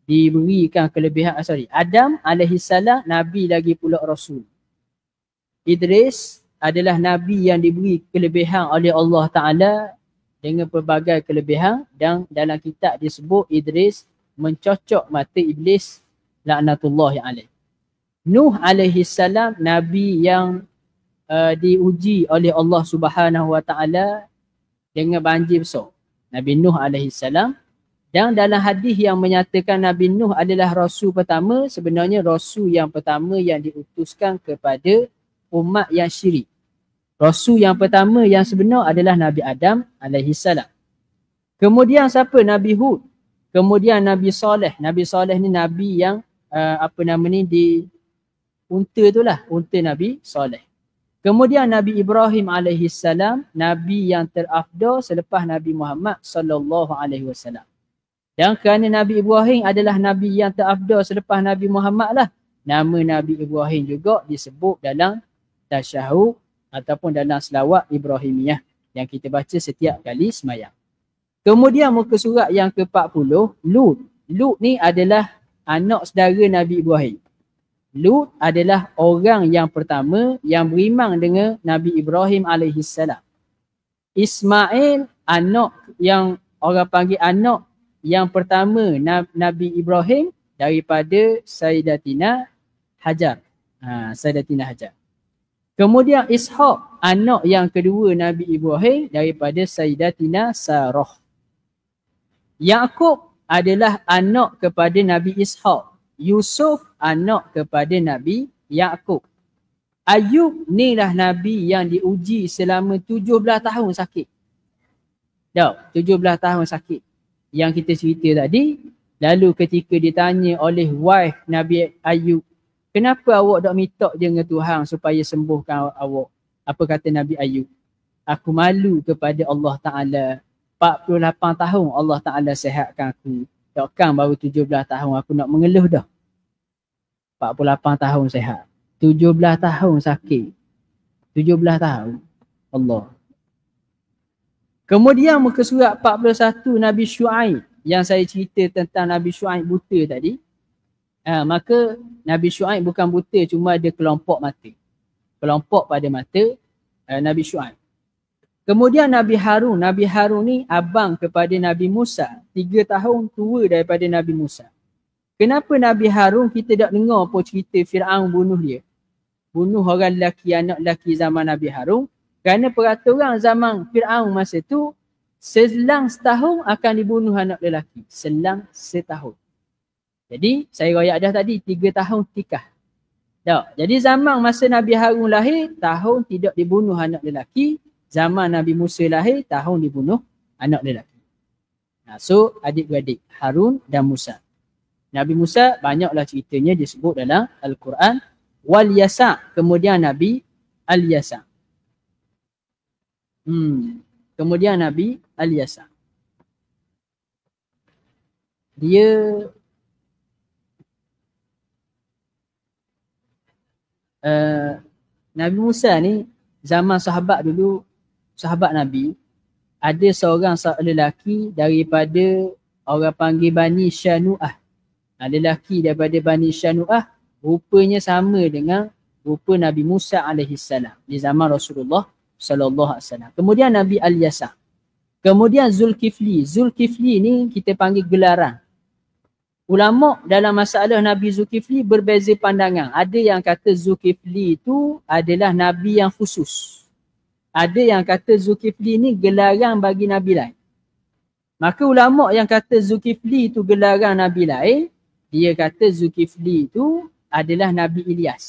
B: diberikan kelebihan. Adam alaihissalam Nabi lagi pula Rasul. Idris adalah Nabi yang diberi kelebihan oleh Allah Ta'ala dengan pelbagai kelebihan, dan dalam kitab disebut Idris mencocok mata iblis laknatullahi alaih. Nuh alaihissalam Nabi yang diuji oleh Allah Subhanahu Wa Ta'ala dengan banjir besar. Nabi Nuh alaihissalam. Dan dalam hadis yang menyatakan Nabi Nuh adalah Rasul pertama, sebenarnya Rasul yang pertama yang diutuskan kepada umat yang syirik. Rasul yang pertama yang sebenar adalah Nabi Adam alaihissalam. Kemudian siapa? Nabi Hud. Kemudian Nabi Saleh. Nabi Saleh ni Nabi yang di unta tu lah. Unta Nabi Saleh. Kemudian Nabi Ibrahim alaihissalam. Nabi yang terafdal selepas Nabi Muhammad sallallahu alaihi wasallam. Dan kerana Nabi Ibrahim adalah Nabi yang terafdal selepas Nabi Muhammad lah, nama Nabi Ibrahim juga disebut dalam tasyahud ataupun dalam selawat Ibrahimiyah yang kita baca setiap kali semayang. Kemudian muka surat yang ke-40, Lut. Lut ni adalah anak saudara Nabi Ibrahim. Lut adalah orang yang pertama yang beriman dengan Nabi Ibrahim alaihissalam. Ismail, anak yang orang panggil anak yang pertama Nabi Ibrahim daripada Sayyidatina Hajar. Sayyidatina Hajar. Kemudian Ishaq, anak yang kedua Nabi Ibrahim daripada Sayyidatina Sarah. Yaqub adalah anak kepada Nabi Ishaq. Yusuf anak kepada Nabi Yaqub. Ayub ni lah Nabi yang diuji selama 17 tahun sakit. 17 tahun sakit. Yang kita cerita tadi, lalu ketika ditanya oleh wife Nabi Ayub, kenapa awak tak minta je dengan Tuhan supaya sembuhkan awak? Apa kata Nabi Ayub? Aku malu kepada Allah Ta'ala. 48 tahun Allah Ta'ala sihatkan aku. Takkan baru 17 tahun aku nak mengeluh dah. 48 tahun sihat. 17 tahun sakit. 17 tahun. Allah. Kemudian muka surat 41 Nabi Syuaib. Yang saya cerita tentang Nabi Syuaib buta tadi. Maka Nabi Syuaib bukan buta, cuma ada kelompok mata. Kelompok pada mata Nabi Syuaib. Kemudian Nabi Harun. Nabi Harun ni abang kepada Nabi Musa. 3 tahun tua daripada Nabi Musa. Kenapa Nabi Harun kita tak dengar apa cerita Fir'aun bunuh dia? Bunuh orang lelaki, anak lelaki zaman Nabi Harun. Kerana peraturan zaman Fir'aun masa tu, selang setahun akan dibunuh anak lelaki. Selang setahun. Jadi saya royak dah tadi 3 tahun tikah. Tak. Jadi zaman masa Nabi Harun lahir, tahun tidak dibunuh anak lelaki. Zaman Nabi Musa lahir, tahun dibunuh anak lelaki. So adik-beradik Harun dan Musa. Nabi Musa banyaklah ceritanya disebut dalam Al-Quran. Wal Yasa, kemudian Nabi Al-Yasa. Kemudian Nabi Al-Yasa. Dia Nabi Musa ni zaman sahabat dulu, sahabat Nabi, ada seorang lelaki daripada orang panggil Bani Syanu'ah. Lelaki daripada Bani Syanu'ah rupanya sama dengan rupa Nabi Musa alaihissalam di zaman Rasulullah sallallahu alaihi wasallam. Kemudian Nabi Al-Yasa. Kemudian Zulkifli. Zulkifli ni kita panggil gelaran. Ulama dalam masalah Nabi Zulkifli berbeza pandangan. Ada yang kata Zulkifli itu adalah Nabi yang khusus. Ada yang kata Zulkifli ni gelaran bagi Nabi lain. Maka ulama yang kata Zulkifli itu gelaran Nabi lain, dia kata Zulkifli itu adalah Nabi Ilyas.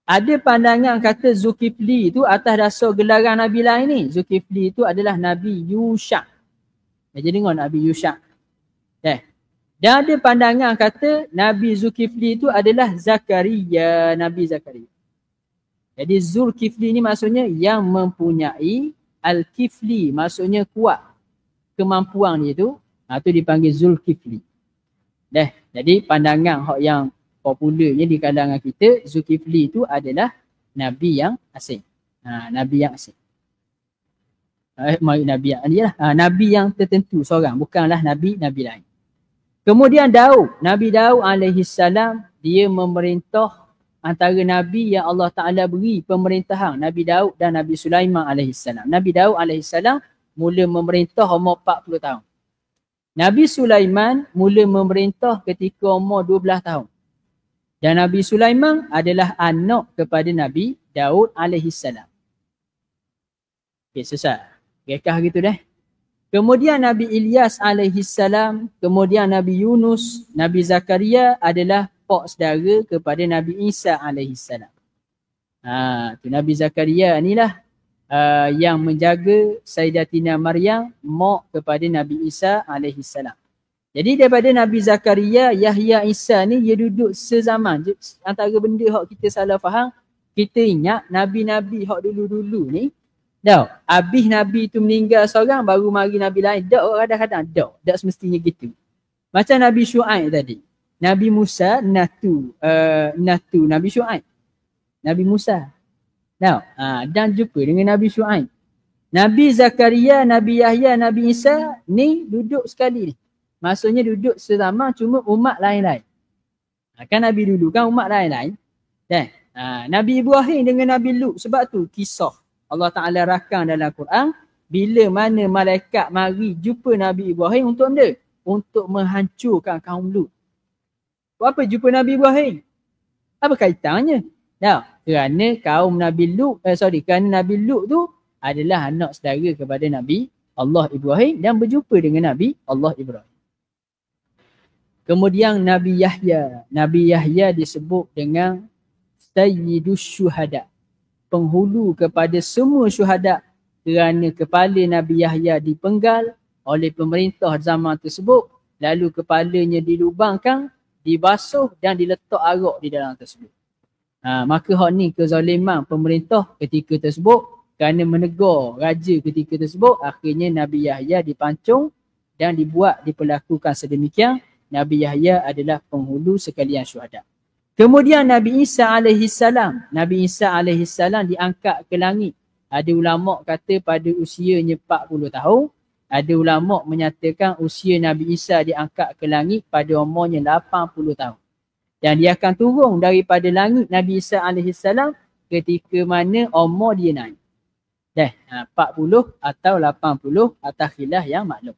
B: Ada pandangan kata Zulkifli itu atas dasar gelaran Nabi lain ni. Zulkifli itu adalah Nabi Yusha. Jadi dengar Nabi Yusha. Dan ada pandangan kata Nabi Zulkifli itu adalah Zakaria, Nabi Zakaria. Jadi Zulkifli ni maksudnya yang mempunyai Al-Kifli, maksudnya kuat kemampuan dia tu. Itu dipanggil Zulkifli. Jadi pandangan yang popularnya di kalangan kita, Zulkifli itu adalah Nabi yang asing. Nabi yang asing. Mari Nabi dia lah. Nabi yang tertentu seorang, bukanlah nabi lain. Kemudian Daud, Nabi Daud alaihi salam, dia memerintah antara nabi yang Allah Taala beri pemerintahan, Nabi Daud dan Nabi Sulaiman alaihi salam. Nabi Daud alaihi salam mula memerintah umur 40 tahun. Nabi Sulaiman mula memerintah ketika umur 12 tahun. Dan Nabi Sulaiman adalah anak kepada Nabi Daud alaihi salam. Okey, selesai. Rekah gitu dah. Kemudian Nabi Ilyas alaihi salam, kemudian Nabi Yunus, Nabi Zakaria adalah pak saudara kepada Nabi Isa alaihi salam. Tu Nabi Zakaria inilah yang menjaga Sayyidatina Maryam, mak kepada Nabi Isa alaihi salam. Jadi daripada Nabi Zakaria, Yahya, Isa ni dia duduk sezaman. Antara benda hak kita salah faham, kita ingat nabi-nabi hak dulu-dulu ni dah, habis Nabi tu meninggal seorang, baru mari Nabi lain. Tak, kadang-kadang tak semestinya gitu. Macam Nabi Syuaib tadi. Nabi Musa, natu Nabi Syuaib. Nabi Musa. Nah, dan jumpa dengan Nabi Syuaib. Nabi Zakaria, Nabi Yahya, Nabi Isa ni duduk sekali ni. Maksudnya duduk sezaman, cuma umat lain-lain. Kan Nabi dulu kan umat lain-lain. Dan Nabi Ibrahim dengan Nabi Lut, sebab tu kisah Allah Ta'ala rakam dalam Quran, bila mana malaikat mari jumpa Nabi Ibrahim untuk benda? Untuk menghancurkan kaum Lut. Buat apa jumpa Nabi Ibrahim? Apa kaitannya? Dah, kerana kaum Nabi Lut, kerana Nabi Lut tu adalah anak saudara kepada Nabi Allah Ibrahim dan berjumpa dengan Nabi Allah Ibrahim. Kemudian Nabi Yahya. Nabi Yahya disebut dengan Sayyidus Syuhada, penghulu kepada semua syuhada, kerana kepala Nabi Yahya dipenggal oleh pemerintah zaman tersebut, lalu kepalanya dilubangkan, dibasuh dan diletak arak di dalam tersebut. Maka hak ni kezaliman pemerintah ketika tersebut, kerana menegur raja ketika tersebut, akhirnya Nabi Yahya dipancung dan diperlakukan sedemikian. Nabi Yahya adalah penghulu sekalian syuhada. Kemudian Nabi Isa alaihi salam. Nabi Isa alaihi salam diangkat ke langit. Ada ulama kata pada usianya 40 tahun. Ada ulama menyatakan usia Nabi Isa diangkat ke langit pada umurnya 80 tahun. Dan dia akan turun daripada langit Nabi Isa alaihi salam ketika mana umur dia naik. 40 atau 80 atas khilaf yang maklum.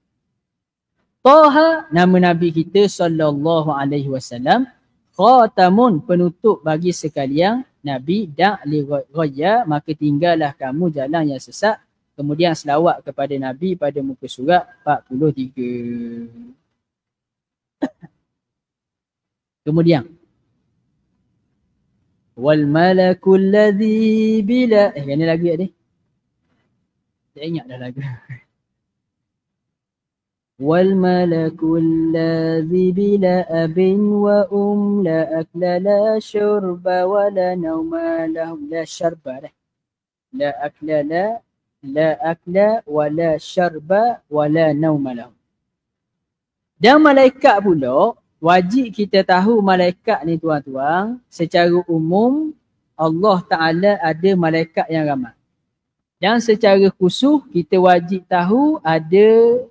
B: Taha, nama Nabi kita sallallahu alaihi wasallam, khatamun, penutup bagi sekalian Nabi, da'li ghayya, maka tinggallah kamu jalan yang sesat. Kemudian selawat kepada Nabi pada muka surat 43. Kemudian wal malakul ladzi bila ini lagu ni. Tak ingat dah lagu. Wal malakul ladzi bila abin wa la akla la syurba wa la nauma lahum la syarba dah. La akla la akla wa la syarba wa la nauma lahum. Dan malaikat pula, wajib kita tahu malaikat ni tuan-tuan, secara umum Allah Ta'ala ada malaikat yang ramai. Dan secara khusus kita wajib tahu ada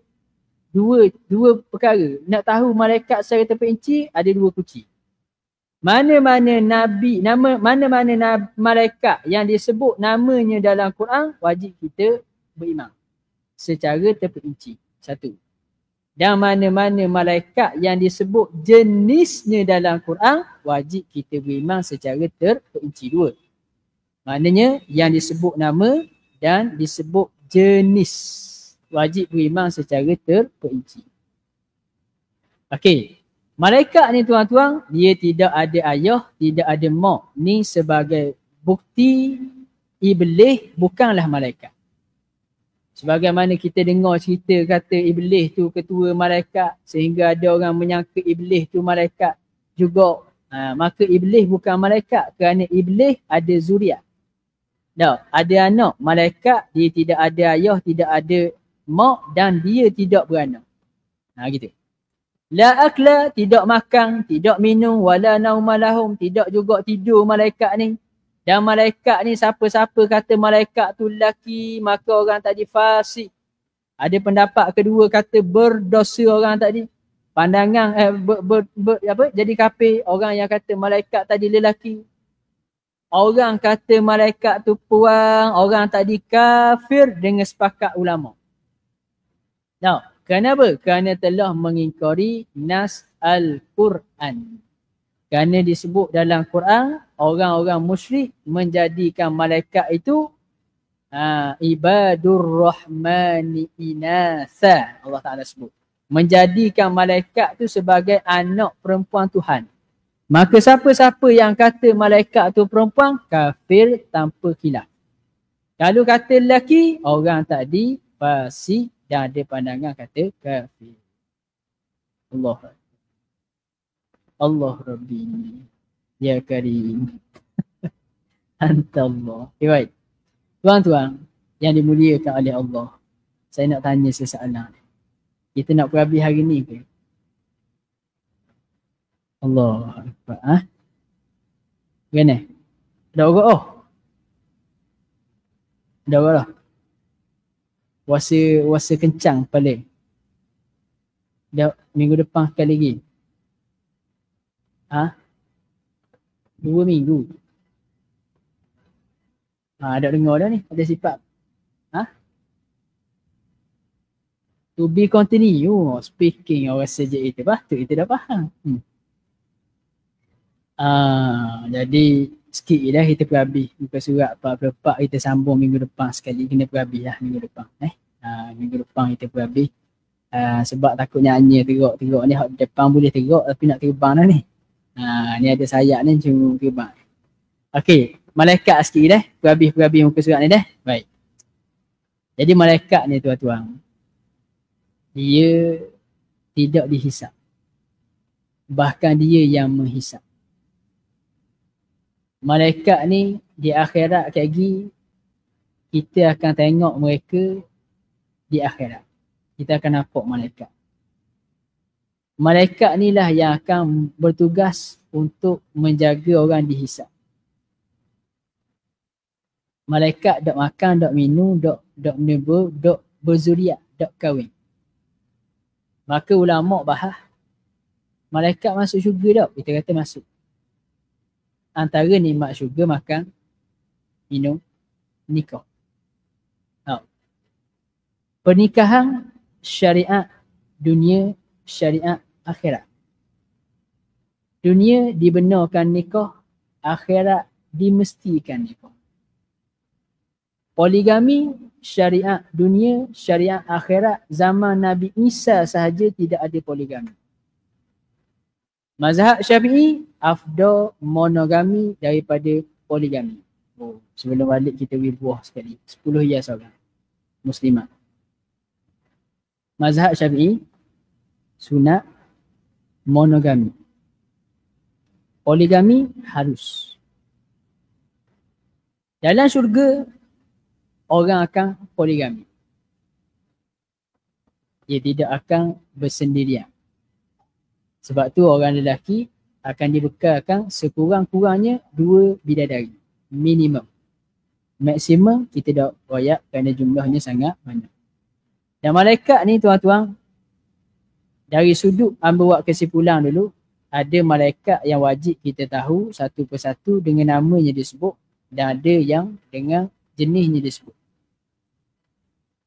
B: dua perkara. Nak tahu malaikat secara terperinci ada dua kunci. Mana-mana nabi, mana-mana malaikat yang disebut namanya dalam Quran, wajib kita beriman secara terperinci. Satu. Dan mana-mana malaikat yang disebut jenisnya dalam Quran, wajib kita beriman secara terperinci. Dua. Maknanya yang disebut nama dan disebut jenis, wajib beriman secara terperinci. Okey. Malaikat ni tuan-tuan, dia tidak ada ayah, tidak ada mak. Ni sebagai bukti iblis bukanlah malaikat. Sebagaimana kita dengar cerita kata iblis tu ketua malaikat, sehingga ada orang menyangka iblis tu malaikat juga. Maka iblis bukan malaikat, kerana iblis ada zuriat. Dah, ada anak. Malaikat dia tidak ada ayah, tidak ada mak, dan dia tidak beranak. Gitu. La akla, tidak makan, tidak minum, wala nauma lahum, tidak juga tidur malaikat ni. Dan malaikat ni, siapa-siapa kata malaikat tu lelaki, maka orang tadi fasik. Ada pendapat kedua kata berdosa orang tadi. Pandangan jadi kafir orang yang kata malaikat tadi lelaki. Orang kata malaikat tu puang, orang tadi kafir dengan sepakat ulama. Now, kenapa? Kerana telah mengingkari nas Al-Quran. Kerana disebut dalam Quran, orang-orang musyrik menjadikan malaikat itu ibadur rahmani inasa. Allah Ta'ala sebut. Menjadikan malaikat tu sebagai anak perempuan Tuhan. Maka siapa-siapa yang kata malaikat tu perempuan, kafir tanpa khilaf. Kalau kata lelaki, orang tadi fasik dan ada pandangan kata kafir. Allah Rabbi ya Karim. Anta Allah. Okay, baik. Tuan-tuan yang dimuliakan oleh Allah, saya nak tanya sesoalan. Kita nak berhabis hari ni ke? Allah Akbar. Gimana? Ada orang? Oh. Ada orang lah. Wasa kencang paling. Dah minggu depan sekali lagi. 2 minggu. Ada dengar dah ni. Ada sifat. To be continue. Speaking orang saja itu. Patut kita dah faham. Jadi sikit je dah kita perhabis muka surat 44, kita sambung minggu depan sekali, kena perhabis lah minggu depan. Minggu depan kita perhabis. Sebab takutnya hanya teruk-teruk ni, depan boleh teruk tapi nak terbang dah ni. Ni ada sayap ni cuma terbang. Okey, malaikat sikit dah, perhabis muka surat ni dah. Baik. Jadi malaikat ni tuan-tuan, dia tidak dihisap. Bahkan dia yang menghisap. Malaikat ni di akhirat lagi kita akan tengok mereka di akhirat. Kita akan nampak malaikat. Malaikat ni lah yang akan bertugas untuk menjaga orang dihisap. Malaikat dok makan, dok minum, dok menebur, dok berzuriat, dok kahwin. Maka ulama bahas malaikat masuk syurga dok, kita kata masuk. Antara nikmat syurga makan, minum, nikah. Pernikahan syariat dunia, syariat akhirat. Dunia dibenarkan nikah, akhirat dimestikan nikah. Poligami syariat dunia, syariat akhirat, zaman Nabi Isa sahaja tidak ada poligami. Mazhab Syafi'i afdal monogami daripada poligami. Sebelum balik kita beri buah sekali. 10 ya seorang muslimat. Mazhab Syafi'i sunat monogami. Poligami harus. Dalam syurga orang akan poligami. Dia tidak akan bersendirian. Sebab tu orang lelaki akan dibekalkan sekurang-kurangnya 2 bidadari. Minimum. Maksimum kita dah royak kerana jumlahnya sangat banyak. Dan malaikat ni tuan-tuan, dari sudut buat kesimpulan dulu, ada malaikat yang wajib kita tahu satu persatu dengan namanya disebut dan ada yang dengan jenisnya disebut.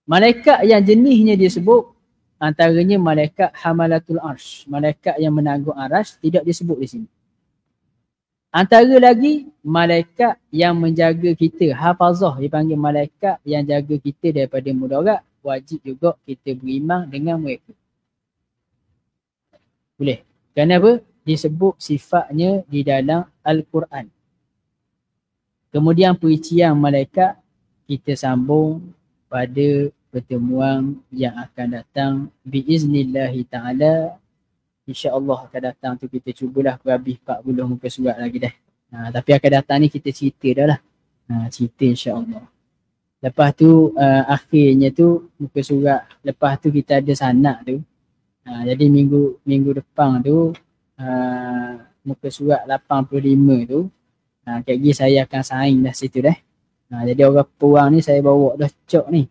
B: Malaikat yang jenisnya disebut antaranya malaikat hamalatul arsh, malaikat yang menanggung arsh, tidak disebut di sini. Antara lagi malaikat yang menjaga kita, hafazah, dipanggil malaikat yang jaga kita daripada mudarat, wajib juga kita beriman dengan mereka. Boleh. Kenapa? Disebut sifatnya di dalam Al-Quran. Kemudian perincian malaikat kita sambung pada pertemuan yang akan datang biiznillahi ta'ala. InsyaAllah akan datang tu kita cubalah berhabis 40 muka surat lagi dah. Tapi akan datang ni kita cerita dah lah. Cerita insyaAllah. Lepas tu akhirnya tu muka surat. Lepas tu kita ada sanak tu. Jadi minggu depan tu muka surat 85 tu Kek gini saya akan saing dah situ dah. Jadi orang perang ni saya bawa dah cok ni.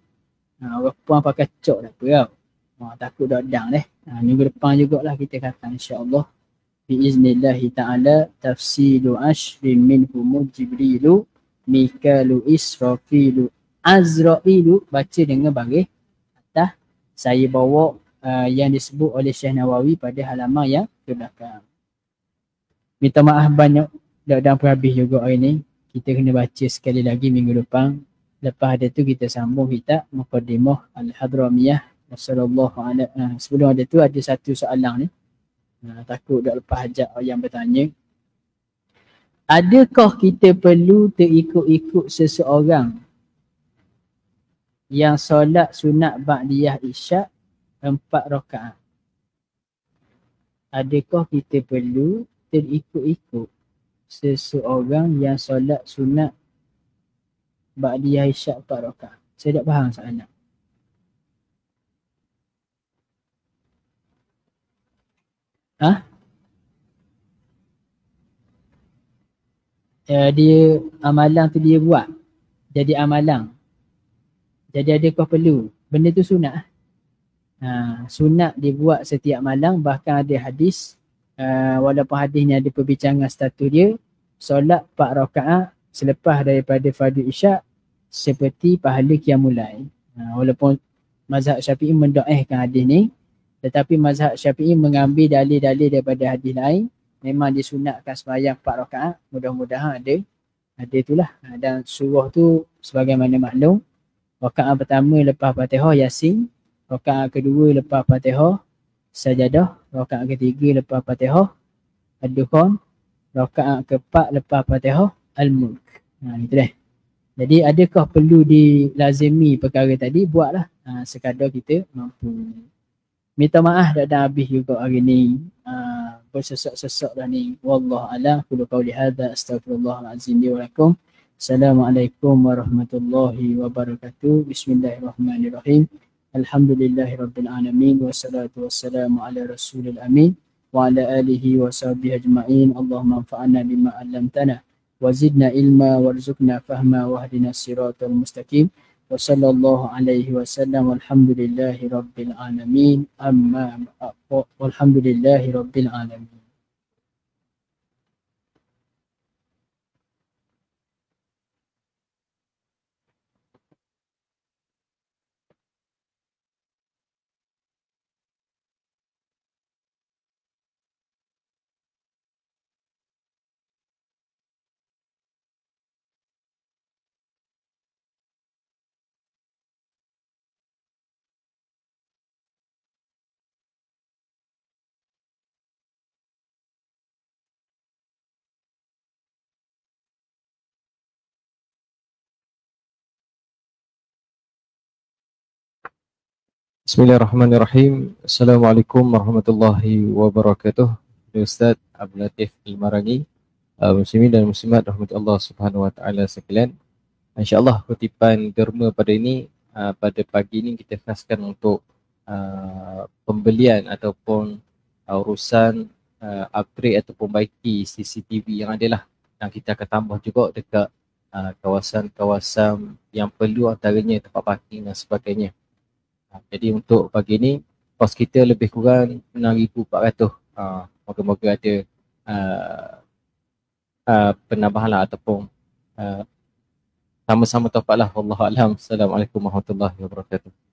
B: Orang perang pakai cok dah perau. Takut dah dang dah. Minggu depan jugalah kita kata insya-Allah. Biiznillahi ta'ala tafsilu ashrin minhum Jibrilu Mikalu Israfilu Azrailu, baca dengan baris atas. Saya bawa yang disebut oleh Syekh Nawawi pada halaman yang ke belakang. Minta maaf banyak dah habis juga hari ni. Kita kena baca sekali lagi minggu depan. Lepas ada tu kita sambung kitab Muqaddimah Al-Hadramiyah. Sebelum ada tu ada satu soalan ni. Takut dah lepas hajat yang bertanya. Adakah kita perlu terikut-ikut seseorang yang solat sunat ba'diyah isyak 4 rakaat? Adakah kita perlu terikut-ikut seseorang yang solat sunat ba'diyah isyak 4 rakaat? Saya tak faham soalan. Dia amalan tu dia buat jadi amalan. Jadi adakah perlu? Benda tu sunat. Sunat dia buat setiap malam. Bahkan ada hadis, walaupun hadisnya ada perbincangan status dia, solat 4 rakaat selepas daripada fardu isyak seperti pahala qiyamul lail. Walaupun mazhab Syafi'i mendoaihkan hadis ni, tetapi mazhab Syafi'i mengambil dalil-dalil daripada hadis lain. Memang disunatkan sembahyang 4 rakaat. Mudah-mudahan ada itulah. Dan surah tu sebagaimana maklum, rakaat pertama lepas Fatihah Yasin, rakaat kedua lepas Fatihah Sajadah, rakaat ketiga lepas Fatihah Ad-Dukhan, rakaat keempat lepas Fatihah Al-Mulk. Itu dah. Jadi adakah perlu dilazimi perkara tadi? Buatlah sekadar kita mampu. Minta maaf dah habis juga hari ni. Bersesak-sesak dah ni. Wallahu a'lam. Qul qawli hadza astaghfirullahalazim li wa lakum. Assalamualaikum warahmatullahi wabarakatuh. Bismillahirrahmanirrahim. Alhamdulillahirabbil alamin wassalatu wassalamu ala rasulil amin wa ala alihi wa sahbihi ajma'in. Allahumma anfa'na bima 'allamtana wa zidna ilma warzuqna fahma wahdina siratal mustaqim. Wa sallallahu alaihi wasallam walhamdulillahi rabbil alamin. Walhamdulillahi rabbil alamin.
C: Bismillahirrahmanirrahim. Assalamualaikum warahmatullahi wabarakatuh. Ustaz Abdul Latif Al-Marangi, muslimin dan muslimat rahmat Allah Subhanahu wa taala sekalian. Insya-Allah kutipan derma pada ini, pada pagi ini kita khaskan untuk pembelian ataupun urusan upgrade ataupun baiki CCTV yang ada lah. Dan kita akan tambah juga dekat kawasan-kawasan yang perlu, antaranya tempat parking dan sebagainya. Jadi untuk pagi ni kos kita lebih kurang 6,400. Moga-moga ada penambahan lah ataupun sama-sama taubat lah. Wallahualam. Assalamualaikum warahmatullahi wabarakatuh.